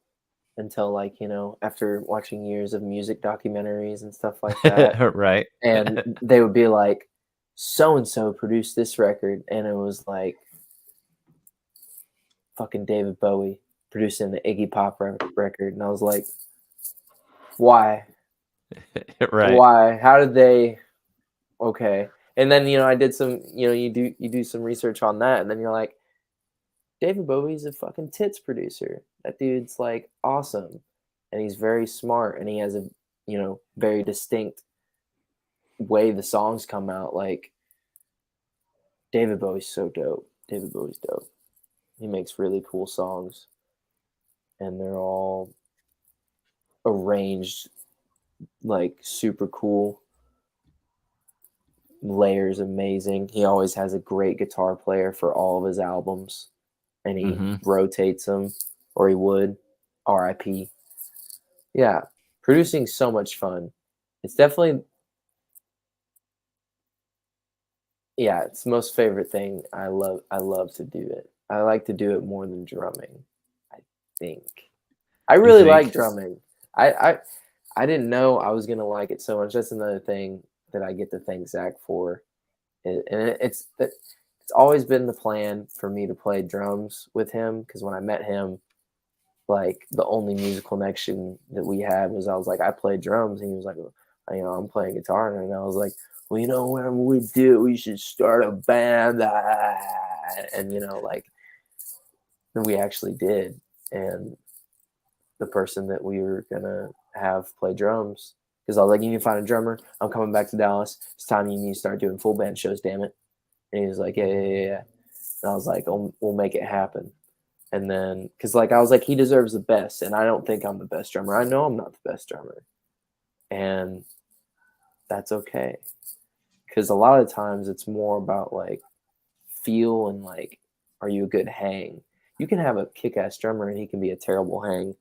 until like, after watching years of music documentaries and stuff like that. Right. And they would be like, so and so produced this record, and it was like fucking David Bowie producing the Iggy Pop record, and I was like, why? Right. Why? How did they? Okay. And then I did some. You do some research on that, and then you're like, David Bowie's a fucking tits producer. That dude's like awesome, and he's very smart, and he has a very distinct way the songs come out. Like David Bowie's so dope. David Bowie's dope. He makes really cool songs, and they're all arranged like super cool. Layers amazing. He always has a great guitar player for all of his albums, and he rotates them, or he would. R.I.P. Yeah, producing so much fun. It's definitely, it's the most favorite thing. I love to do it. I like to do it more than drumming, I think. I really like drumming. I didn't know I was gonna like it so much. That's another thing that I get to thank Zach for, and it's always been the plan for me to play drums with him, because when I met him, like the only musical connection that we had was I was like, I play drums, and he was like, I'm playing guitar, and I was like, well, whenever we do, we should start a band, and then we actually did, and the person that we were gonna have play drums, because I was like, you need to find a drummer. I'm coming back to Dallas. It's time you need to start doing full band shows, damn it. And he was like, yeah. And I was like, we'll make it happen. And then, because I was like, he deserves the best, and I don't think I'm the best drummer. I know I'm not the best drummer, and that's okay. Because a lot of times it's more about like feel and like, are you a good hang? You can have a kick-ass drummer and he can be a terrible hang.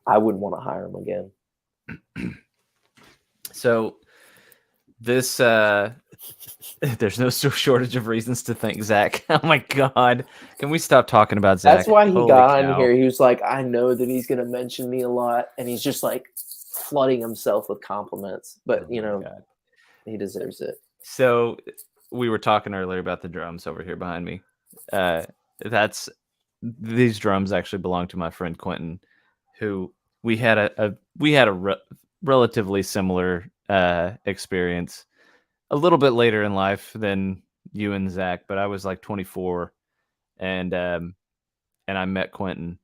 I wouldn't want to hire him again. So this there's no shortage of reasons to thank Zach. Oh my God. Can we stop talking about Zach? That's why he got on here. He was like, I know that he's going to mention me a lot, and he's just like flooding himself with compliments, but he deserves it. So we were talking earlier about the drums over here behind me. These drums actually belong to my friend Quentin, who we had a relatively similar experience a little bit later in life than you and Zach, but I was like 24, and I met Quentin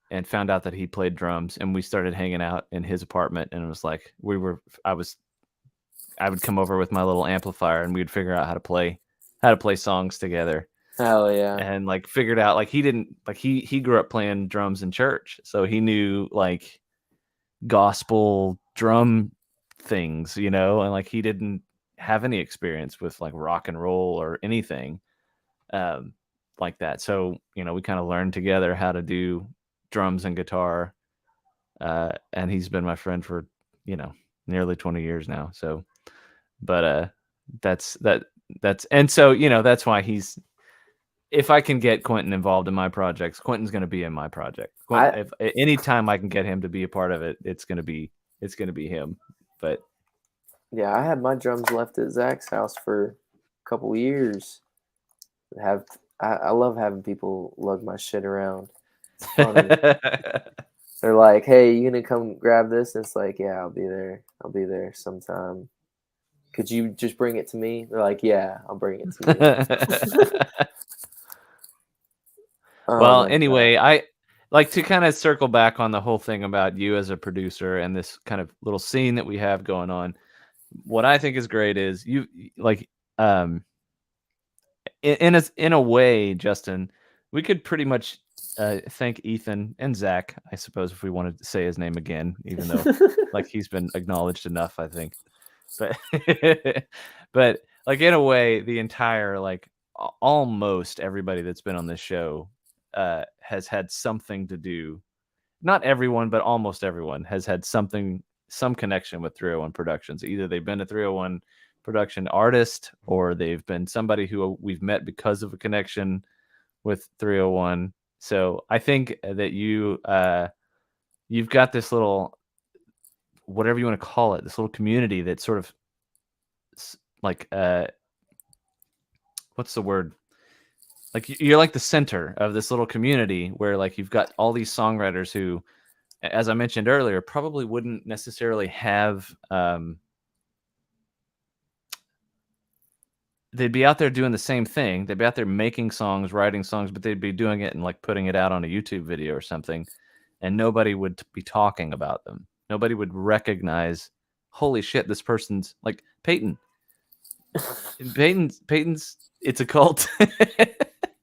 and found out that he played drums, and we started hanging out in his apartment, and it was like I would come over with my little amplifier, and we'd figure out how to play songs together. Hell yeah. And like figured out, like he grew up playing drums in church, so he knew like gospel drum things, and like he didn't have any experience with like rock and roll or anything like that. So we kind of learned together how to do drums and guitar, and he's been my friend for nearly 20 years now. So but that's and so that's why if I can get Quentin involved in my projects, Quentin's going to be in my project. If anytime I can get him to be a part of it, it's going to be him. But yeah, I had my drums left at Zach's house for a couple years. I love having people lug my shit around. It's funny. They're like, "Hey, you gonna come grab this?" And it's like, "Yeah, I'll be there. I'll be there sometime. Could you just bring it to me?" They're like, "Yeah, I'll bring it to you." Well, anyway, I like to kind of circle back on the whole thing about you as a producer and this kind of little scene that we have going on. What I think is great is you like in a way, Justin, we could pretty much thank Ethan and Zach, I suppose, if we wanted to say his name again, even though like he's been acknowledged enough, I think. But but like in a way, the entire like almost everybody that's been on this show has had something to do. Not everyone, but almost everyone has had some connection with 301 Productions. Either they've been a 301 production artist or they've been somebody who we've met because of a connection with 301. So I think that you've got this little, whatever you want to call it, this little community that sort of like what's the word? Like you're like the center of this little community where like you've got all these songwriters who, as I mentioned earlier, probably wouldn't necessarily have they'd be out there doing the same thing. They'd be out there making songs, writing songs, but they'd be doing it and like putting it out on a YouTube video or something, and nobody would be talking about them. Nobody would recognize, holy shit, this person's like Payton. Payton's it's a cult.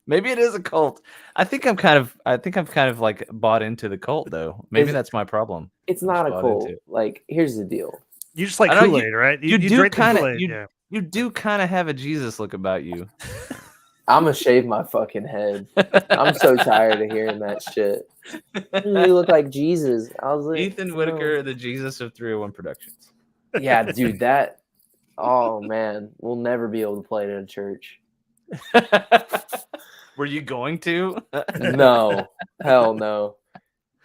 Maybe it is a cult. I think I'm kind of like bought into the cult though. Maybe that's my problem. It's not a cult. Like, here's the deal. You just like Kool-Aid, right? You do kind of you do kind of have a Jesus look about you. I'm gonna shave my fucking head. I'm so tired of hearing that shit. You look like Jesus. I was like, Ethan Whitaker, the Jesus of 301 Productions. Yeah, dude, that. Oh man, we'll never be able to play it in a church. Were you going to? No, hell no.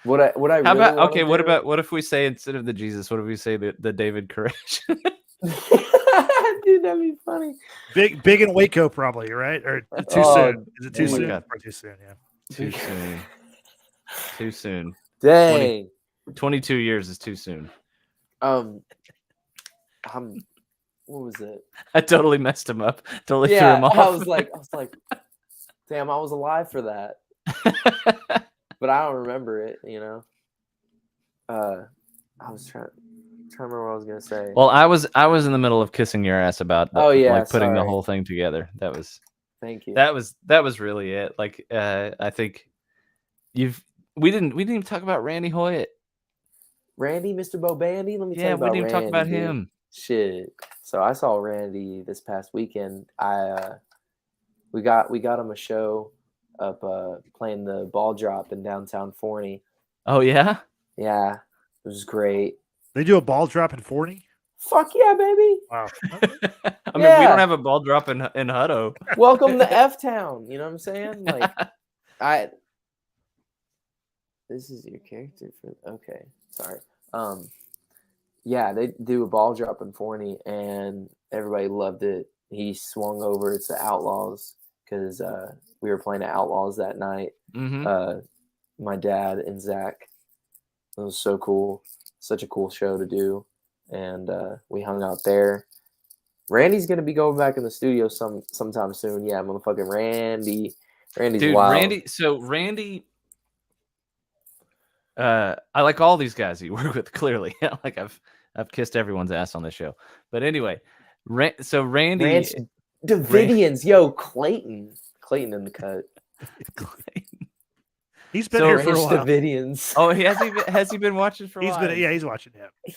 What I How really about okay? What if we say instead of the Jesus? What if we say the David Koresh? Dude, that'd be funny. Big in Waco, probably, right? Or too soon? Is it too soon? Or too soon? Yeah. Too soon. Too soon. Dang. 22 years is too soon. What was it? I totally messed him up. Totally threw him off. I was like, damn, I was alive for that. But I don't remember it, you know. I was trying to remember what I was gonna say. Well, I was in the middle of kissing your ass about putting the whole thing together. Thank you. That was really it. Like I think we didn't even talk about Randy Hoyt. Randy, Mr. Bo Bandy. Let me tell you about we didn't even talk about him. Shit. So I saw Randy this past weekend. We got him a show up playing the ball drop in downtown Forney. Oh yeah? Yeah. It was great. They do a ball drop in Forney? Fuck yeah, baby. Wow. I mean, we don't have a ball drop in Hutto. Welcome to F Town. You know what I'm saying? Like this is your character for okay. Sorry. Yeah, they do a ball drop in Forney and everybody loved it. He swung over. It's the Outlaws because we were playing at Outlaws that night. Mm-hmm. My dad and Zach. It was so cool. Such a cool show to do. And we hung out there. Randy's going to be going back in the studio sometime soon. Yeah, motherfucking Randy. Randy's Dude, wild. Randy, I like all these guys you work with, clearly. Like I've kissed everyone's ass on this show. But anyway, so Randy... Ranch Davidians. Yo, Clayton in the cut. Clayton. He's been here for a while. Davidians. Oh, has he been watching for a while? He's watching, yeah.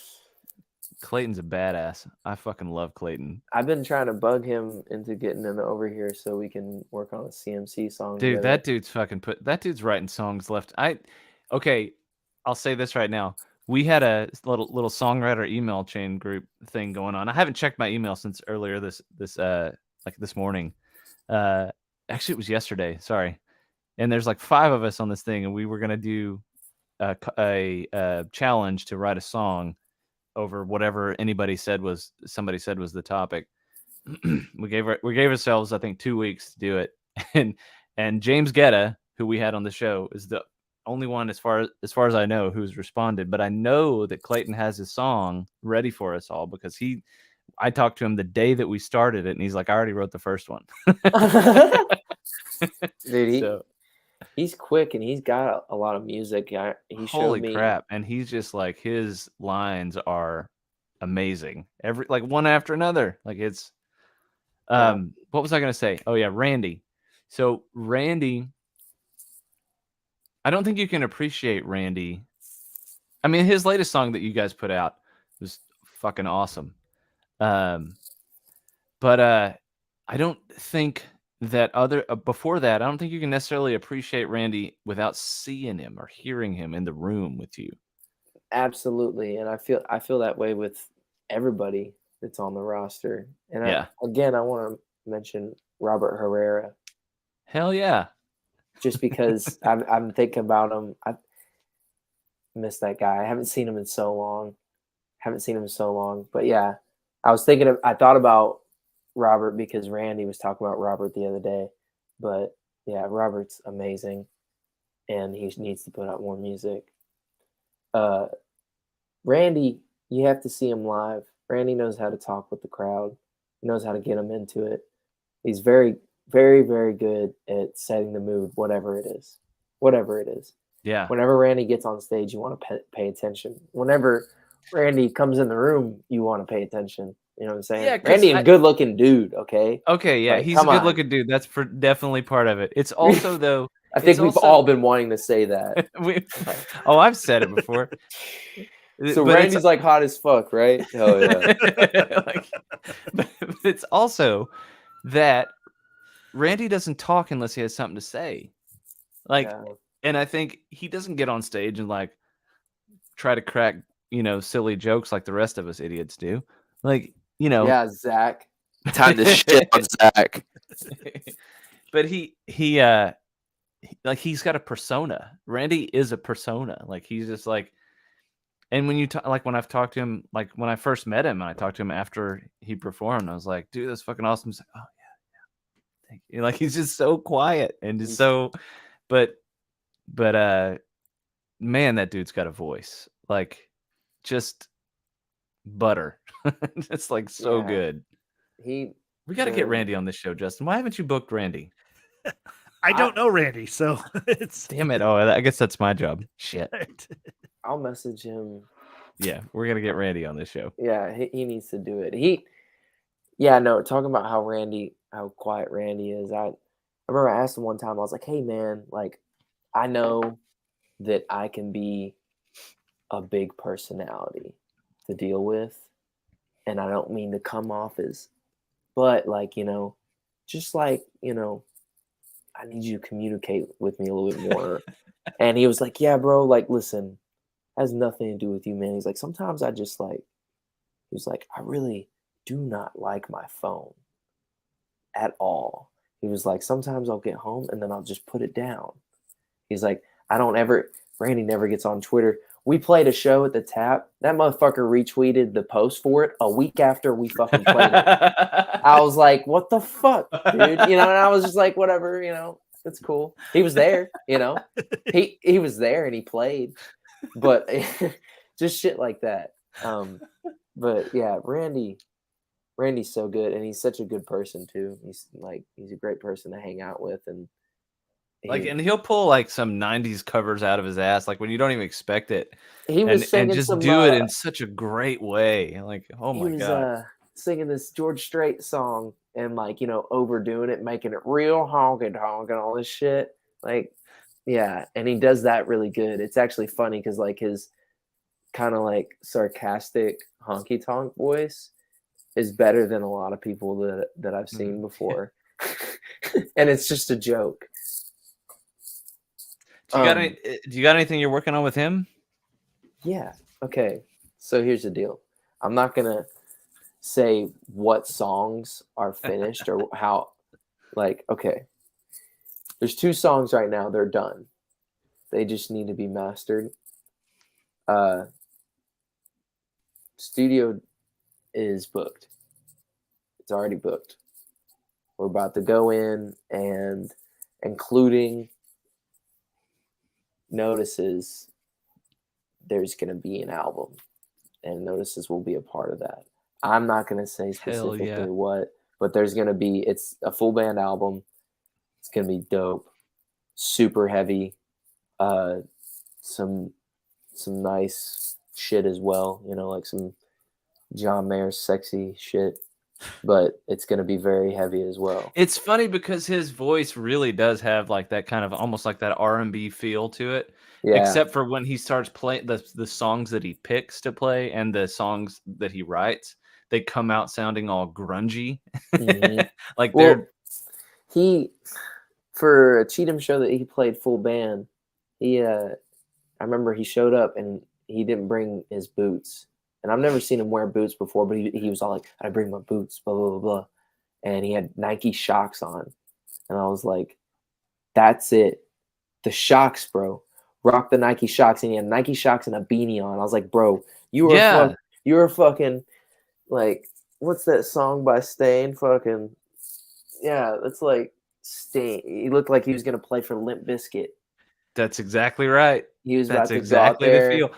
Clayton's a badass. I fucking love Clayton. I've been trying to bug him into getting him over here so we can work on a CMC song. Dude, together. that dude's writing songs left. Okay, I'll say this right now. We had a little songwriter email chain group thing going on. I haven't checked my email since earlier this morning. actually, it was yesterday. Sorry. And there's like 5 of us on this thing, and we were gonna do a challenge to write a song over whatever somebody said was the topic. we gave ourselves, I think, 2 weeks to do it, and James Guetta, who we had on the show, is the only one as far as I know who's responded. But I know that Clayton has his song ready for us all because I talked to him the day that we started it, and he's like, I already wrote the first one. Dude, he's quick, and he's got a lot of music. He showed me. Crap! And he's just like, his lines are amazing, like one after another. Like it's what was I gonna say? Oh yeah, Randy. So Randy, I don't think you can appreciate Randy. I mean, his latest song that you guys put out was fucking awesome. But I don't think that before that, I don't think you can necessarily appreciate Randy without seeing him or hearing him in the room with you. Absolutely, and I feel that way with everybody that's on the roster. And again, I want to mention Robert Herrera. Hell yeah! Just because I'm thinking about him, I miss that guy. I haven't seen him in so long. But yeah, I thought about Robert because Randy was talking about Robert the other day. But yeah, Robert's amazing, and he needs to put out more music. Randy, you have to see him live. Randy knows how to talk with the crowd. He knows how to get them into it. He's very, very, very good at setting the mood, whatever it is. Yeah. Whenever Randy gets on stage, you want to pay attention. Whenever Randy comes in the room, you want to pay attention. You know what I'm saying? Yeah, Randy, a good-looking dude, okay? Okay, yeah, he's a good-looking dude. That's definitely part of it. It's also, though... I think we've all been wanting to say that. I've said it before. So but Randy's like hot as fuck, right? Oh yeah. But it's also that Randy doesn't talk unless he has something to say. And I think he doesn't get on stage and like try to crack, silly jokes like the rest of us idiots do. Like, Yeah, Zach. Time to shit on Zach. But he's got a persona. Randy is a persona. Like he's just like. And when when I've talked to him, like when I first met him, and I talked to him after he performed, I was like, "Dude, that's fucking awesome." He's like, "Oh yeah, thank you." Like he's just so quiet and just so, but man, that dude's got a voice like just butter. It's like so good. We got to get Randy on this show, Justin. Why haven't you booked Randy? I don't know Randy, so it's damn it. Oh, I guess that's my job. Shit. I'll message him. Yeah, we're gonna get Randy on this show. Yeah, he needs to do it. Talking about how quiet Randy is. I remember I asked him one time. I was like, "Hey, man, like, I know that I can be a big personality to deal with, and I don't mean to come off as, but like, just like, I need you to communicate with me a little bit more." And he was like, "Yeah, bro, like, listen, has nothing to do with you, man." He's like, "Sometimes I just like," he was like, "I really do not like my phone at all." He was like, "Sometimes I'll get home and then I'll just put it down." He's like, Randy never gets on Twitter. We played a show at the Tap. That motherfucker retweeted the post for it a week after we fucking played it. I was like, what the fuck, dude? And I was just like, whatever, it's cool. He was there, he was there and he played, but just shit like that. But yeah, Randy's so good, and he's such a good person too. He's a great person to hang out with, and he'll pull like some 90s covers out of his ass, like when you don't even expect it. He was and just do it in such a great way. Like, oh my God. Singing this George Strait song and like, overdoing it, making it real honky tonk and all this shit. Like, yeah. And he does that really good. It's actually funny because like his kind of like sarcastic honky tonk voice is better than a lot of people that I've seen before. And it's just a joke. Do you got anything you're working on with him? Yeah. Okay. So here's the deal. I'm not gonna say what songs are finished or how. Like, okay. There's 2 songs right now. They're done. They just need to be mastered. Studio is booked. It's already booked. We're about to go in and including Notices, there's going to be an album, and Notices will be a part of that. I'm not going to say specifically what, but there's going to be, it's a full band album. It's going to be dope, super heavy, some nice shit as well, you know, like some John Mayer sexy shit, but it's going to be very heavy as well. It's funny because his voice really does have like that kind of almost like that R&B feel to it. Yeah. Except for when he starts playing the songs that he picks to play and the songs that he writes, they come out sounding all grungy. Mm-hmm. Like he for a Cheatham show that he played full band, I remember he showed up and he didn't bring his boots. And I've never seen him wear boots before, but he was all like, I bring my boots, blah, blah, blah, blah. And he had Nike Shocks on. And I was like, that's it. The Shocks, bro. Rock the Nike Shocks. And he had Nike Shocks and a beanie on. I was like, bro, you were fucking, like, what's that song by Stain? Fucking, yeah, that's like Stain. He looked like he was going to play for Limp Bizkit. That's exactly right. He was That's about to exactly go out there. The feel.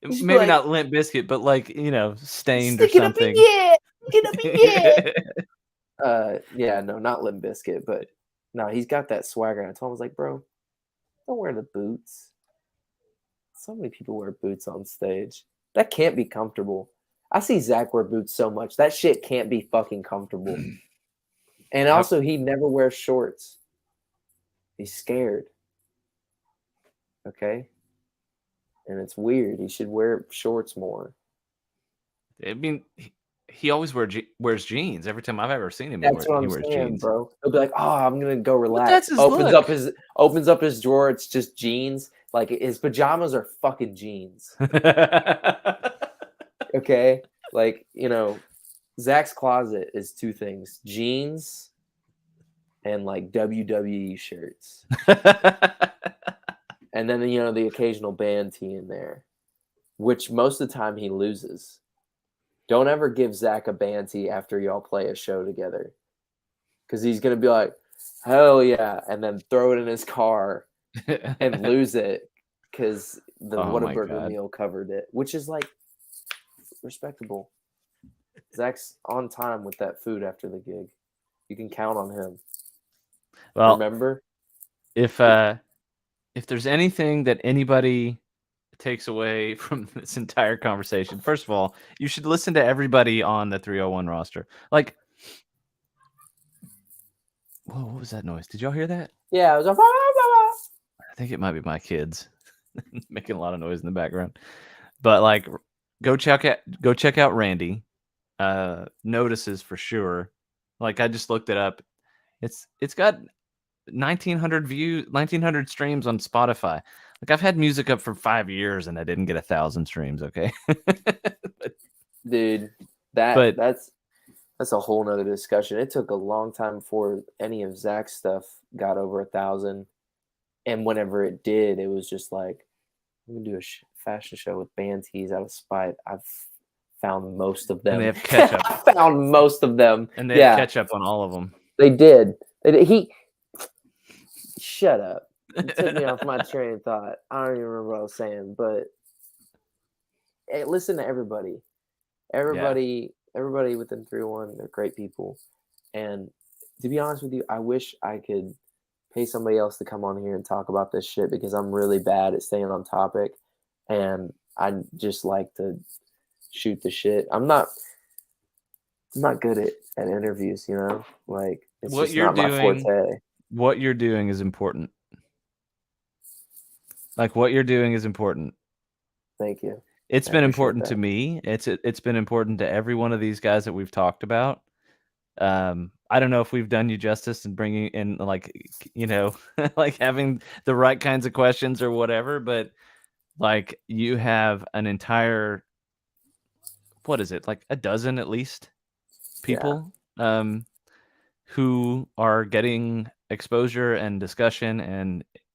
Maybe like, not Limp Bizkit, but like, you know, Stained or something. Yeah, no, not Limp Bizkit, but no, he's got that swagger. And I told him, I was like, bro, don't wear the boots. So many people wear boots on stage. That can't be comfortable. I see Zach wear boots so much. That shit can't be fucking comfortable. And also, he never wears shorts. He's scared. Okay? And it's weird. He should wear shorts more. I mean, he always wears jeans. Every time I've ever seen him, that's what I'm wears saying, jeans. Bro. He'll be like, "Oh, I'm gonna go relax." That's his opens up his drawer. It's just jeans. Like his pajamas are fucking jeans. Okay, like you know, Zach's closet is 2 things: jeans and like WWE shirts. And then, you know, the occasional band tee in there, which most of the time he loses. Don't ever give Zach a band tee after y'all play a show together. Because he's going to be like, hell yeah, and then throw it in his car and lose it because the Whataburger meal covered it, which is like respectable. Zach's on time with that food after the gig. You can count on him. Well, remember? If there's anything that anybody takes away from this entire conversation, first of all, you should listen to everybody on the 301 roster. Like, whoa, what was that noise? Did y'all hear that? Yeah, it was I think it might be my kids making a lot of noise in the background. But like, go check out Randy. Notices for sure. Like, I just looked it up. It's got 1,900 streams on Spotify. Like, I've had music up for 5 years and I didn't get 1,000 streams. Okay. Dude, that's a whole nother discussion. It took a long time before any of Zach's stuff got over 1,000. And whenever it did, it was just like, I'm going to do a fashion show with band tees out of spite. I've found most of them. And they have catch up. I found most of them. And they have catch up on all of them. They did. Shut up. It took me off my train of thought. I don't even remember what I was saying, but hey, listen to everybody. Everybody within 301, they're great people. And to be honest with you, I wish I could pay somebody else to come on here and talk about this shit because I'm really bad at staying on topic. And I just like to shoot the shit. I'm not good at interviews, you know? Like, it's what just you're not my forte. What you're doing is important. Like, what you're doing is important. Thank you. It's been important to me. It's been important to every one of these guys that we've talked about. I don't know if we've done you justice in bringing in, like, you know, like having the right kinds of questions or whatever, but like, you have an entire, what is it, like a dozen at least people who are getting exposure and discussion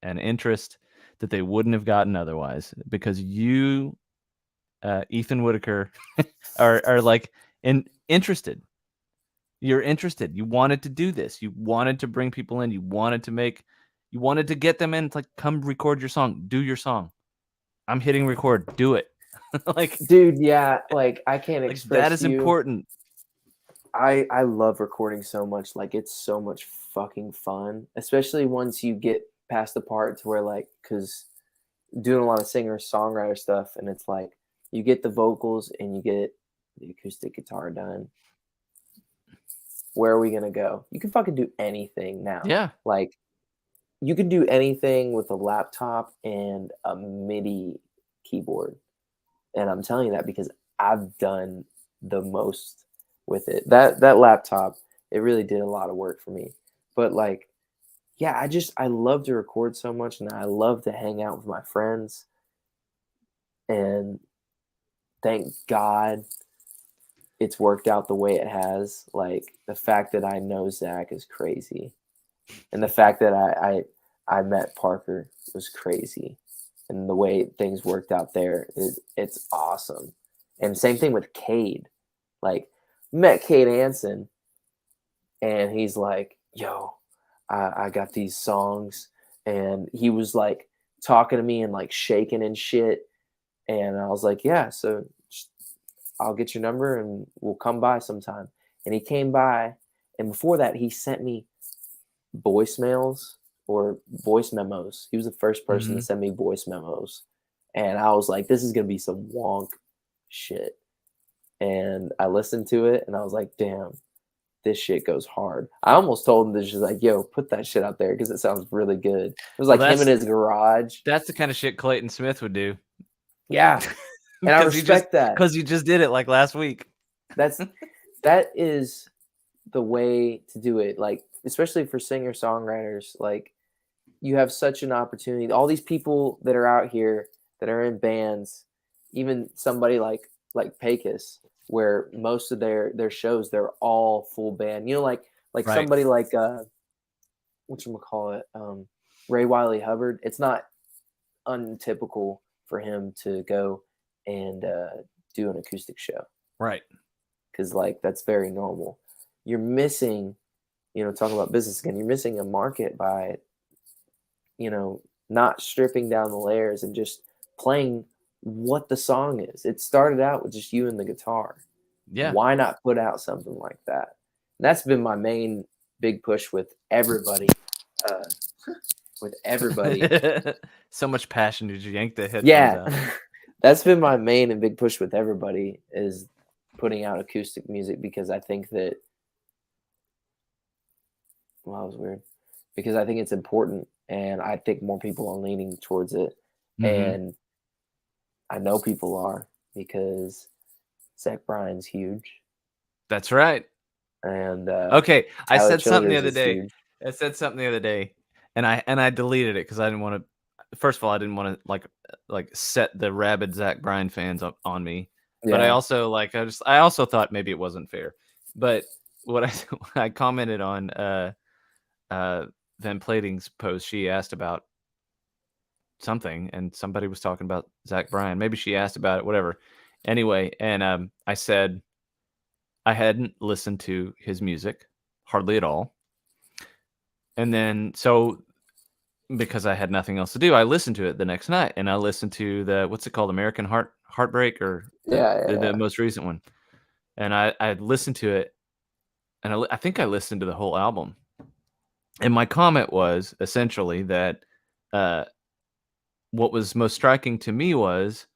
and interest that they wouldn't have gotten otherwise, because you, Ethan Whitaker, are like interested. You're interested. You wanted to do this. You wanted to bring people in. You wanted to get them in. It's like, come record your song. Do your song. I'm hitting record. Do it. Like, dude, yeah, like I can't like express that is important. I love recording so much. Like, it's so much fucking fun, especially once you get past the part to where, like, because doing a lot of singer-songwriter stuff, and it's like you get the vocals and you get the acoustic guitar done. Where are we gonna go? You can fucking do anything now. Yeah. Like, you can do anything with a laptop and a MIDI keyboard. And I'm telling you that because I've done the most with it. That laptop, it really did a lot of work for me. But like, yeah, I love to record so much, and I love to hang out with my friends. And thank God it's worked out the way it has. Like, the fact that I know Zach is crazy. And the fact that I met Parker was crazy. And the way things worked out there, it's awesome. And same thing with Cade. Like, met Cade Anson, and he's like, yo, I got these songs. And he was like talking to me and like shaking and shit. And I was like, yeah, so I'll get your number and we'll come by sometime. And he came by. And before that, he sent me voicemails or voice memos. He was the first person to send me voice memos. And I was like, this is going to be some wonk shit. And I listened to it and I was like, damn, this shit goes hard. I almost told him to just like, yo, put that shit out there because it sounds really good. It was like him in his garage. That's the kind of shit Clayton Smith would do. Yeah. And I respect that. Because you just did it like last week. That is the way to do it. Like, especially for singer-songwriters, like, you have such an opportunity. All these people that are out here that are in bands, even somebody like Pecos, where most of their shows, they're all full band. You know, like right. Somebody like whatchamacallit, Ray Wiley Hubbard. It's not untypical for him to go and do an acoustic show. Right. Because, like, that's very normal. You're missing, talking about business again, you're missing a market by, not stripping down the layers and just playing what the song is. It started out with just you and the guitar. Yeah. Why not put out something like that? And that's been my main big push with everybody. So much passion. Did you yank the headphones out? That's been my main and big push with everybody, is putting out acoustic music, because I think that, well, that was weird, because I think it's important, and I think more people are leaning towards it. And I know people are, because Zach Bryan's huge. That's right. And okay, I said something the Childers other day. huge. I said something the other day, and I deleted it because I didn't want to. First of all, I didn't want to like set the rabid Zach Bryan fans up on me. Yeah. But I also I also thought maybe it wasn't fair. But what I commented on Van Plating's post, she asked about something, and somebody was talking about Zach Bryan. Maybe she asked about it, whatever. Anyway, and I said I hadn't listened to his music hardly at all. And then, so because I had nothing else to do, I listened to it the next night, and I listened to the, what's it called? American Heartbreak, or the most recent one. And I listened to it, and I think I listened to the whole album. And my comment was essentially that what was most striking to me was,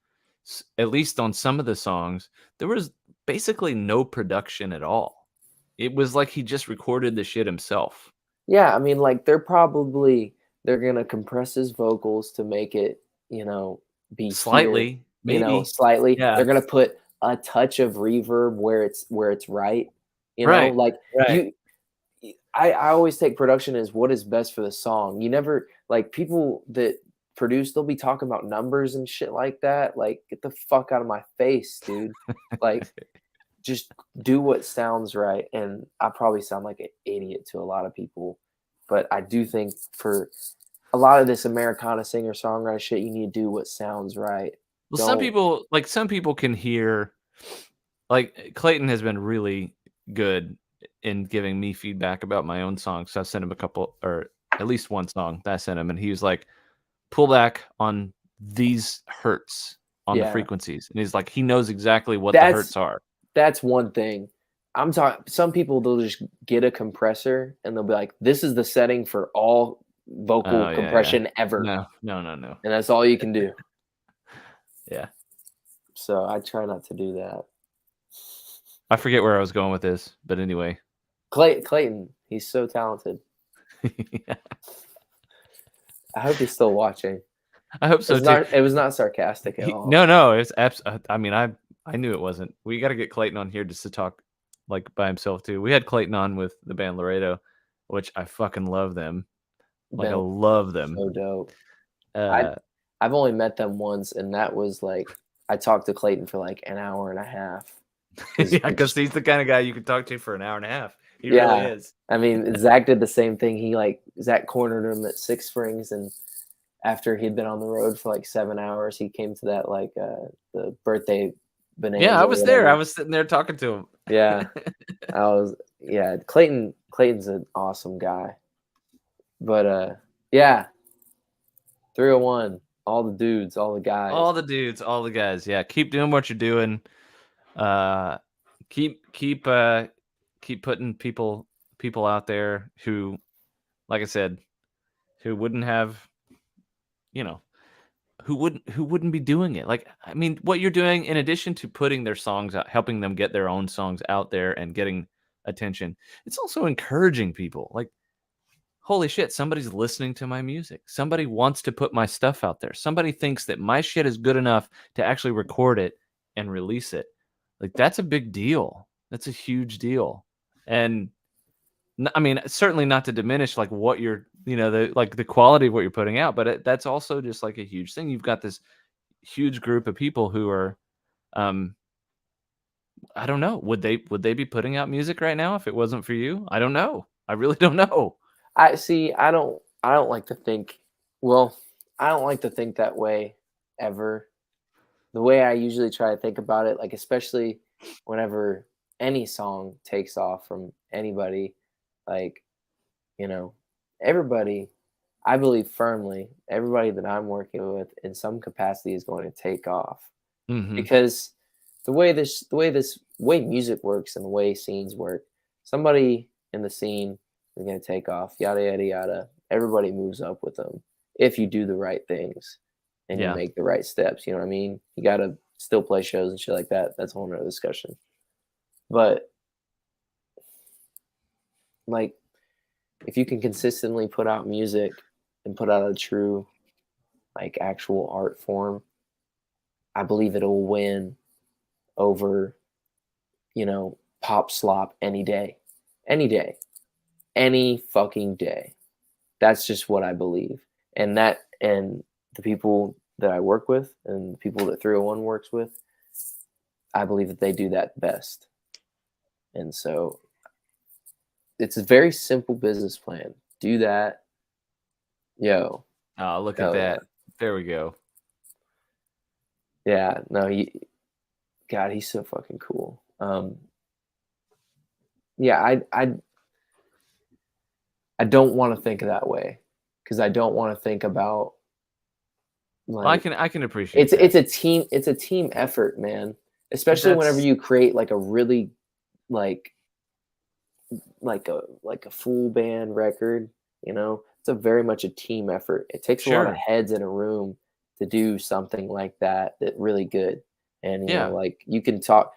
at least on some of the songs, there was basically no production at all. It was like he just recorded the shit himself. Yeah, I mean, like, they're gonna compress his vocals to make it, be slightly, maybe slightly. Yeah. They're gonna put a touch of reverb where it's right. Right. Like right. I always take production as what is best for the song. You never, like, people that produce, they'll be talking about numbers and shit like that. Like, get the fuck out of my face, dude. Like, just do what sounds right. And I probably sound like an idiot to a lot of people, But I do think for a lot of this Americana singer-songwriter shit, you need to do what sounds right. Well, some people can hear, like Clayton has been really good in giving me feedback about my own songs. So I sent him a couple, or at least one song that I sent him, and he was like, pull back on these hertz on the frequencies. And he's like, he knows exactly what the hertz are. That's one thing. I'm talking, some people, they'll just get a compressor and they'll be like, this is the setting for all vocal compression ever. No. And that's all you can do. Yeah. So I try not to do that. I forget where I was going with this, but anyway. Clayton, he's so talented. Yeah. I hope he's still watching. I hope so too. It was not sarcastic at all. No, it's I mean, I knew it wasn't. We got to get Clayton on here just to talk like by himself too. We had Clayton on with the band Laredo, which I fucking love them. Like I love them. So dope. I've only met them once, and that was like I talked to Clayton for like an hour and a half. Yeah, because he's the kind of guy you can talk to for an hour and a half. He really is. I mean, Zach did the same thing. Zach cornered him at Six Springs, and after he'd been on the road for like 7 hours, he came to that like the birthday bonanza. Yeah, I was there. I was sitting there talking to him. Yeah, Clayton's an awesome guy. But 301, all the dudes, all the guys. All the dudes, all the guys. Yeah, keep doing what you're doing. Keep putting people out there who, like I said, who wouldn't have, who wouldn't be doing it. Like, I mean, what you're doing in addition to putting their songs out, helping them get their own songs out there and getting attention, it's also encouraging people. Like, holy shit, somebody's listening to my music. Somebody wants to put my stuff out there. Somebody thinks that my shit is good enough to actually record it and release it. Like, that's a big deal. That's a huge deal. And I mean, certainly not to diminish like what you're, the quality of what you're putting out, but that's also just like a huge thing. You've got this huge group of people who are, I don't know, would they be putting out music right now if it wasn't for you? I don't know. I really don't know. I don't like to think, I don't like to think that way ever. The way I usually try to think about it, like especially whenever any song takes off from anybody, like, everybody, I believe firmly, everybody that I'm working with in some capacity is going to take off. Mm-hmm. Because the way music works and the way scenes work, somebody in the scene is going to take off, yada, yada, yada. Everybody moves up with them if you do the right things and you make the right steps. You know what I mean? You got to still play shows and shit like that. That's a whole nother discussion. But like, if you can consistently put out music and put out a true, like, actual art form, I believe it'll win over, pop slop any day, any fucking day. That's just what I believe. And the people that I work with and the people that 301 works with, I believe that they do that best. And so it's a very simple business plan. Do that. Yo. Oh, look at that. There we go. Yeah. No, God, he's so fucking cool. Yeah, I don't want to think that way because I don't want to think about. Like, I can appreciate it's a team effort, man. Especially whenever you create like a really like a full band record, it's a very much a team effort. It takes a lot of heads in a room to do something like that really good. And like you can talk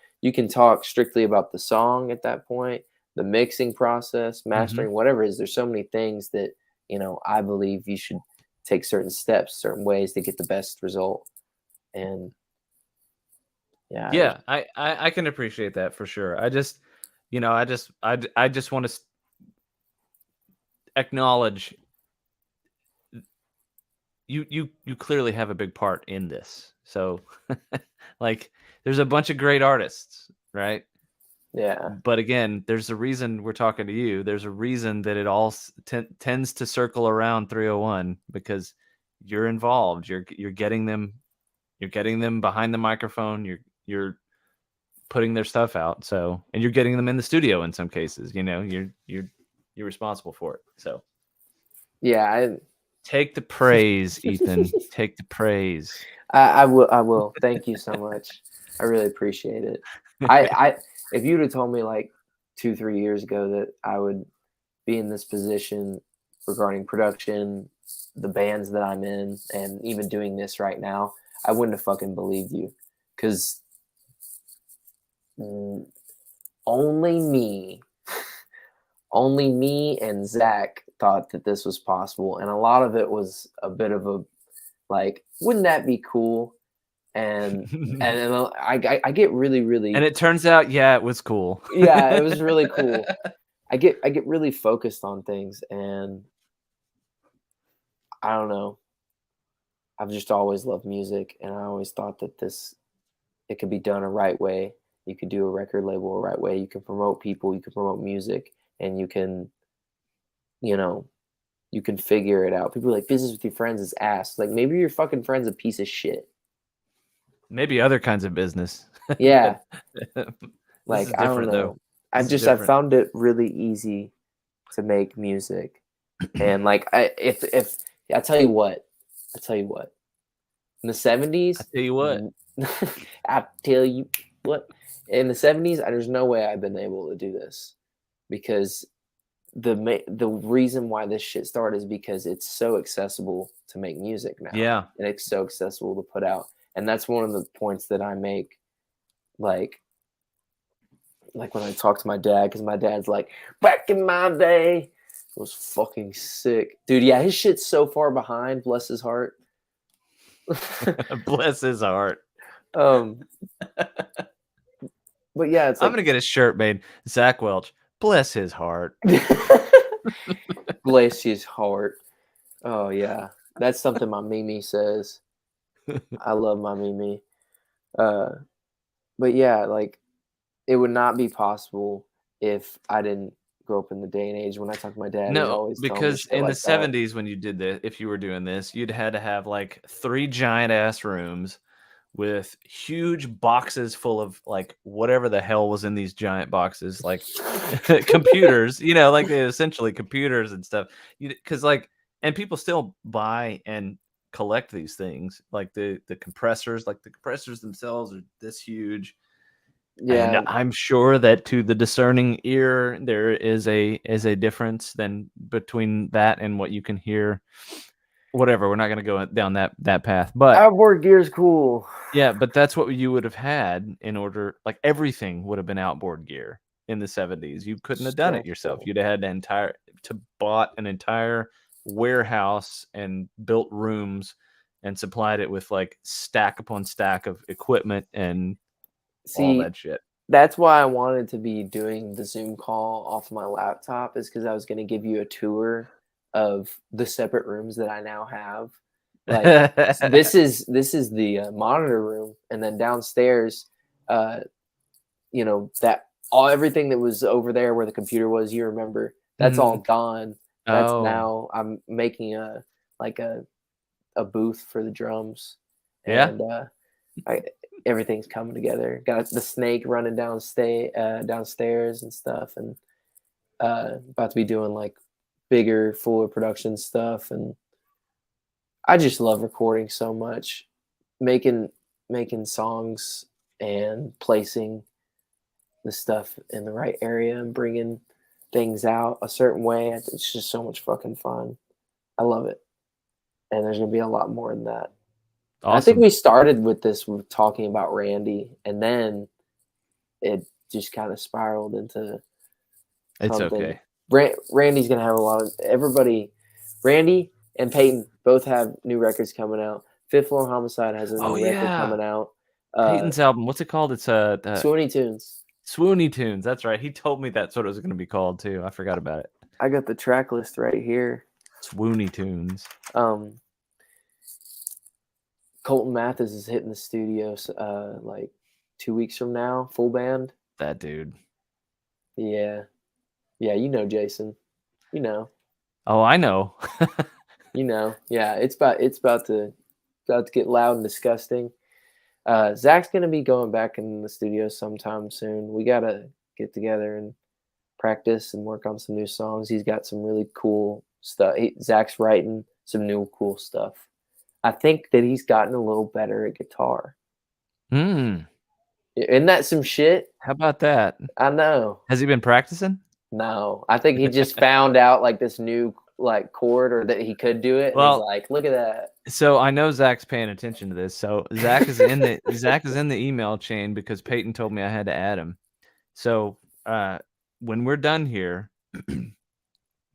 strictly about the song at that point, the mixing process, mastering, whatever it is. There's so many things that, I believe you should take certain steps, certain ways to get the best result. And I can appreciate that for sure. I just want to acknowledge you clearly have a big part in this. So like there's a bunch of great artists, right? Yeah. But again, there's a reason we're talking to you. There's a reason that it all tends to circle around 301 because you're involved. You're getting them. You're getting them behind the microphone. You're putting their stuff out. So, and you're getting them in the studio in some cases. You know, you're responsible for it. So, yeah, take the praise, Ethan. Take the praise. I will. Thank you so much. I really appreciate it. If you'd have told me like 2-3 years ago that I would be in this position regarding production, the bands that I'm in, and even doing this right now, I wouldn't have fucking believed you, because only me and Zach thought that this was possible, and a lot of it was a bit of a like, wouldn't that be cool? And I get really, and it turns out, yeah, it was cool. Yeah, it was really cool. I get really focused on things, and I don't know. I've just always loved music, and I always thought that it could be done a right way. You could do a record label a right way. You can promote people, you can promote music, and you can, you can figure it out. People are like, business with your friends is ass. Like, maybe your fucking friend's a piece of shit. Maybe other kinds of business. Yeah. Like, I don't know. I've found it really easy to make music. And like, if I tell you what, in the 70s, I tell you what, in the 70s, there's no way I've been able to do this, because the reason why this shit started is because it's so accessible to make music now. Yeah. And it's so accessible to put out. And that's one of the points that I make, like when I talk to my dad, because my dad's like, back in my day, it was fucking sick. Dude, yeah, his shit's so far behind, bless his heart. Bless his heart. But yeah, it's like, I'm gonna get a shirt made. Zach Welch, bless his heart. Bless his heart. Oh yeah, that's something my Mimi says. I love my Mimi. But yeah, like, it would not be possible if I didn't grow up in the day and age. When I talk to my dad, he No, always because in like the 70s, when you did this, if you were doing this, you'd had to have like 3 giant ass rooms with huge boxes full of like whatever the hell was in these giant boxes, like computers, like essentially computers and stuff. Because like, and people still buy and collect these things, like the compressors, like the compressors themselves are this huge. Yeah, and I'm sure that to the discerning ear, there is a difference then between that and what you can hear. Whatever, we're not going to go down that path, but outboard gear is cool. Yeah, but that's what you would have had in order. Like, everything would have been outboard gear in the 70s. You couldn't have done it yourself. You'd have had bought an entire warehouse and built rooms and supplied it with like stack upon stack of equipment and all that shit. That's why I wanted to be doing the Zoom call off my laptop, is because I was going to give you a tour of the separate rooms that I now have. Like, this is the monitor room, and then downstairs, everything that was over there where the computer was, you remember, that's all gone. That's now I'm making a booth for the drums. And everything's coming together. Got the snake running downstairs and stuff, and about to be doing like bigger, fuller production stuff. And I just love recording so much, making songs and placing the stuff in the right area and bringing things out a certain way. It's just so much fucking fun. I love it. And there's going to be a lot more than that. Awesome. I think we started with this with talking about Randy, and then it just kind of spiraled into something. It's okay. Randy's going to have a lot of everybody. Randy and Payton both have new records coming out. Fifth Floor Homicide has a new record coming out. Payton's album, what's it called? It's Swoony Tunes. Swoony Tunes. That's right. He told me that's what it was going to be called too. I forgot about it. I got the track list right here. Swoony Tunes. Colton Matous is hitting the studios like 2 weeks from now, full band. That dude. Yeah. Yeah, you know, Jason. You know. Oh, I know. You know. Yeah, it's about to get loud and disgusting. Zach's gonna be going back in the studio sometime soon. We gotta get together and practice and work on some new songs. He's got some really cool stuff. Zach's writing some new cool stuff. I think that he's gotten a little better at guitar. Isn't that some shit? How about that? I know. Has he been practicing? No, I think he just found out like this new like chord, or that he could do it, and he's like, "Look at that." So I know Zach's paying attention to this. So Zach is in the email chain because Payton told me I had to add him. So when we're done here, I'm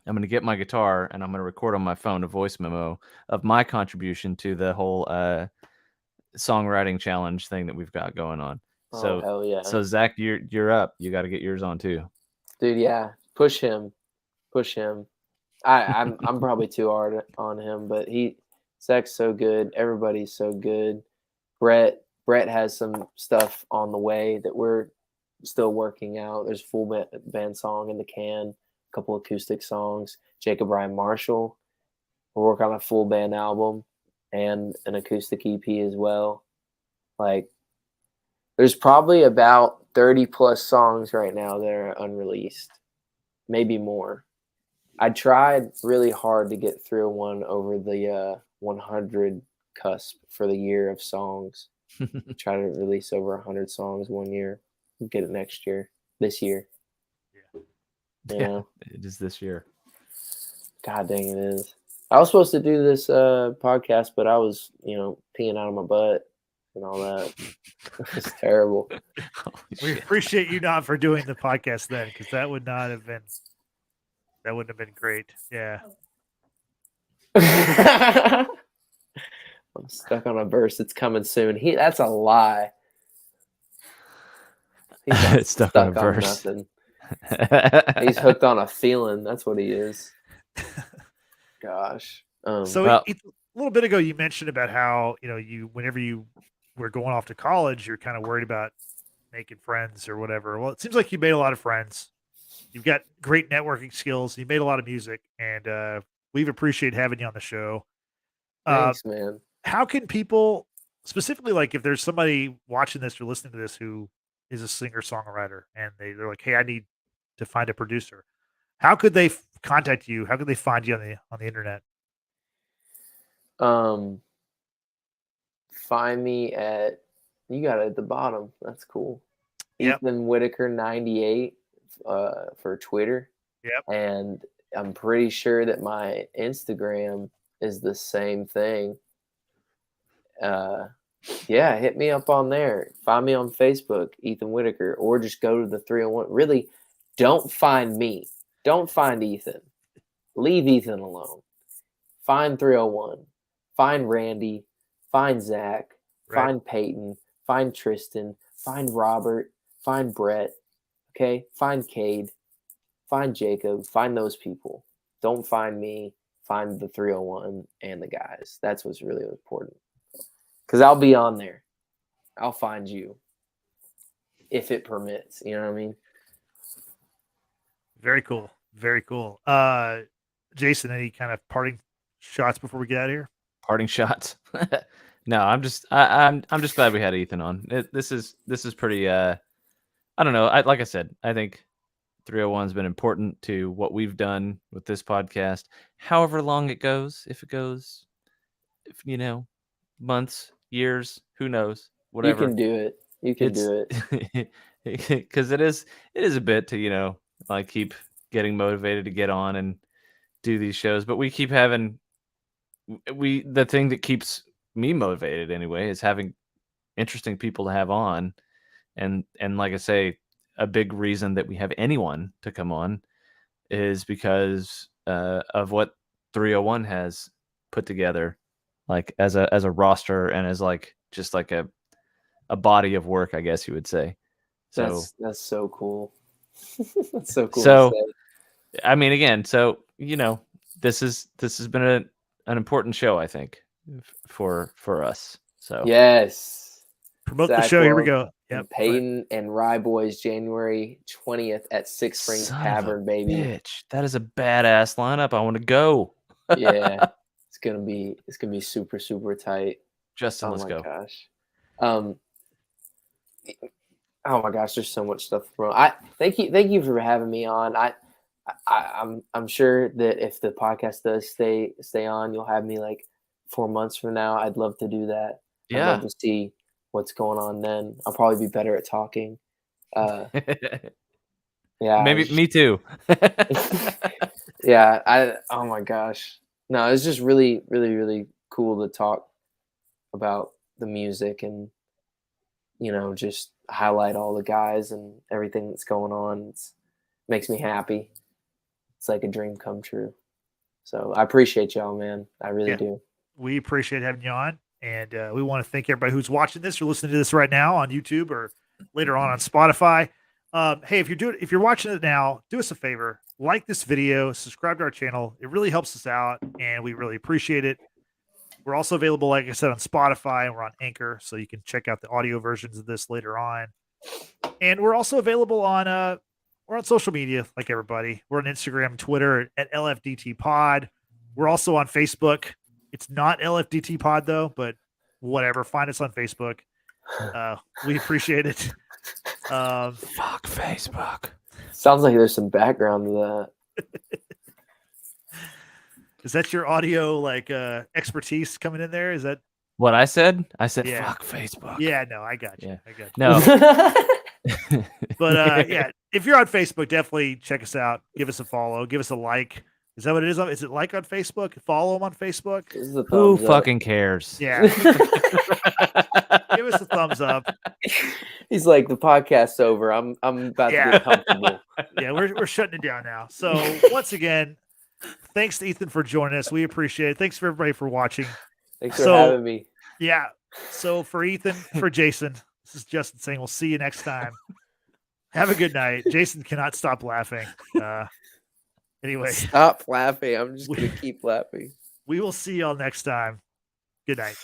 going to get my guitar and I'm going to record on my phone a voice memo of my contribution to the whole songwriting challenge thing that we've got going on. So hell yeah. So Zach, you're up. You got to get yours on too. Dude, yeah. Push him. I'm probably too hard on him, but Zach's so good. Everybody's so good. Brett has some stuff on the way that we're still working out. There's a full band song in the can, a couple acoustic songs. Jacob Ryan Marshall. We're working on a full band album and an acoustic EP as well. Like, there's probably about 30 plus songs right now that are unreleased, maybe more. I tried really hard to get through one over the 100 cusp for the year of songs. Try to release over 100 songs one year. Get it this year. Yeah, it is this year. God dang, it is. I was supposed to do this podcast, but I was, peeing out of my butt and all that. It's terrible. We appreciate you not for doing the podcast then, because that wouldn't have been great. Yeah. I'm stuck on a verse that's coming soon. That's a lie. He's not stuck on a verse. Nothing. He's hooked on a feeling. That's what he is. Gosh. So a little bit ago, you mentioned about how whenever you were going off to college, you're kind of worried about making friends or whatever. Well, it seems like you made a lot of friends. You've got great networking skills. You made a lot of music, and we've appreciated having you on the show. Thanks, man. How can people, specifically, like if there's somebody watching this or listening to this who is a singer-songwriter and they're like, "Hey, I need to find a producer," how could they contact you? How could they find you on the internet? Find me you got it at the bottom. That's cool. Yep. Ethan Whitaker 98 for Twitter. Yep. And I'm pretty sure that my Instagram is the same thing. Yeah, hit me up on there. Find me on Facebook, Ethan Whitaker, or just go to the 301. Really, don't find me. Don't find Ethan. Leave Ethan alone. Find 301. Find Randy. Find Zach. Right. Find Payton. Find Tristan. Find Robert. Find Brett. Okay? Find Cade. Find Jacob. Find those people. Don't find me. Find the 301 and the guys. That's what's really important. Because I'll be on there. I'll find you. If it permits. You know what I mean? Very cool. Very cool. Jason, any kind of parting shots before we get out of here? Parting shots? No, I'm just glad we had Ethan on. This is pretty I don't know. Like I said, I think 301's been important to what we've done with this podcast. However long it goes, if months, years, who knows, whatever. You can do it. You can do it. Because it is a bit to, like keep getting motivated to get on and do these shows. But we keep having the thing that keeps me motivated anyway is having interesting people to have on. And like I say, a big reason that we have anyone to come on is because of what 301 has put together, like as a roster and as like just like a body of work, I guess you would say. So that's so cool. That's so cool. So, I mean, again, this has been an important show, I think, for us. So yes. Promote Zach the show. Here we Welch go. And Payton and Rye Boys January 20th at Six Springs Tavern, baby. Bitch, that is a badass lineup. I want to go. Yeah, it's gonna be super super tight. Justin, let's go. Gosh. Oh my gosh, there's so much stuff to promote. Thank you for having me on. I'm sure that if the podcast does stay on, you'll have me like 4 months from now. I'd love to do that. Yeah. I'd love to see what's going on then. I'll probably be better at talking. Yeah. Maybe me too. Yeah. Oh my gosh. No, it's just really, really, really cool to talk about the music and, just highlight all the guys and everything that's going on. It makes me happy. It's like a dream come true. So I appreciate y'all, man. I really do. We appreciate having you on. And we want to thank everybody who's watching this or listening to this right now on YouTube or later on Spotify. Hey, if you're watching it now, do us a favor, like this video, subscribe to our channel. It really helps us out, and we really appreciate it. We're also available, like I said, on Spotify, and we're on Anchor, so you can check out the audio versions of this later on. And we're also available on we're on social media, like everybody. We're on Instagram, Twitter at LFDT Pod. We're also on Facebook. It's not LFDT Pod though, but whatever. Find us on Facebook. We appreciate it. Fuck Facebook. Sounds like there's some background to that. Is that your audio expertise coming in there? Is that what I said? I said fuck Facebook. Yeah, no, I got you. Yeah. I got you. No. But if you're on Facebook, definitely check us out. Give us a follow. Give us a like. Is that what it is? Is it like on Facebook? Follow them on Facebook? Who fucking cares? Yeah. Give us a thumbs up. He's like, the podcast's over. I'm about to get comfortable. Yeah, we're shutting it down now. So once again, thanks to Ethan for joining us. We appreciate it. Thanks for everybody for watching. Thanks for having me. Yeah. So for Ethan, for Jason, this is Justin saying we'll see you next time. Have a good night. Jason cannot stop laughing. Anyway, stop laughing. I'm just going to keep laughing. We will see y'all next time. Good night.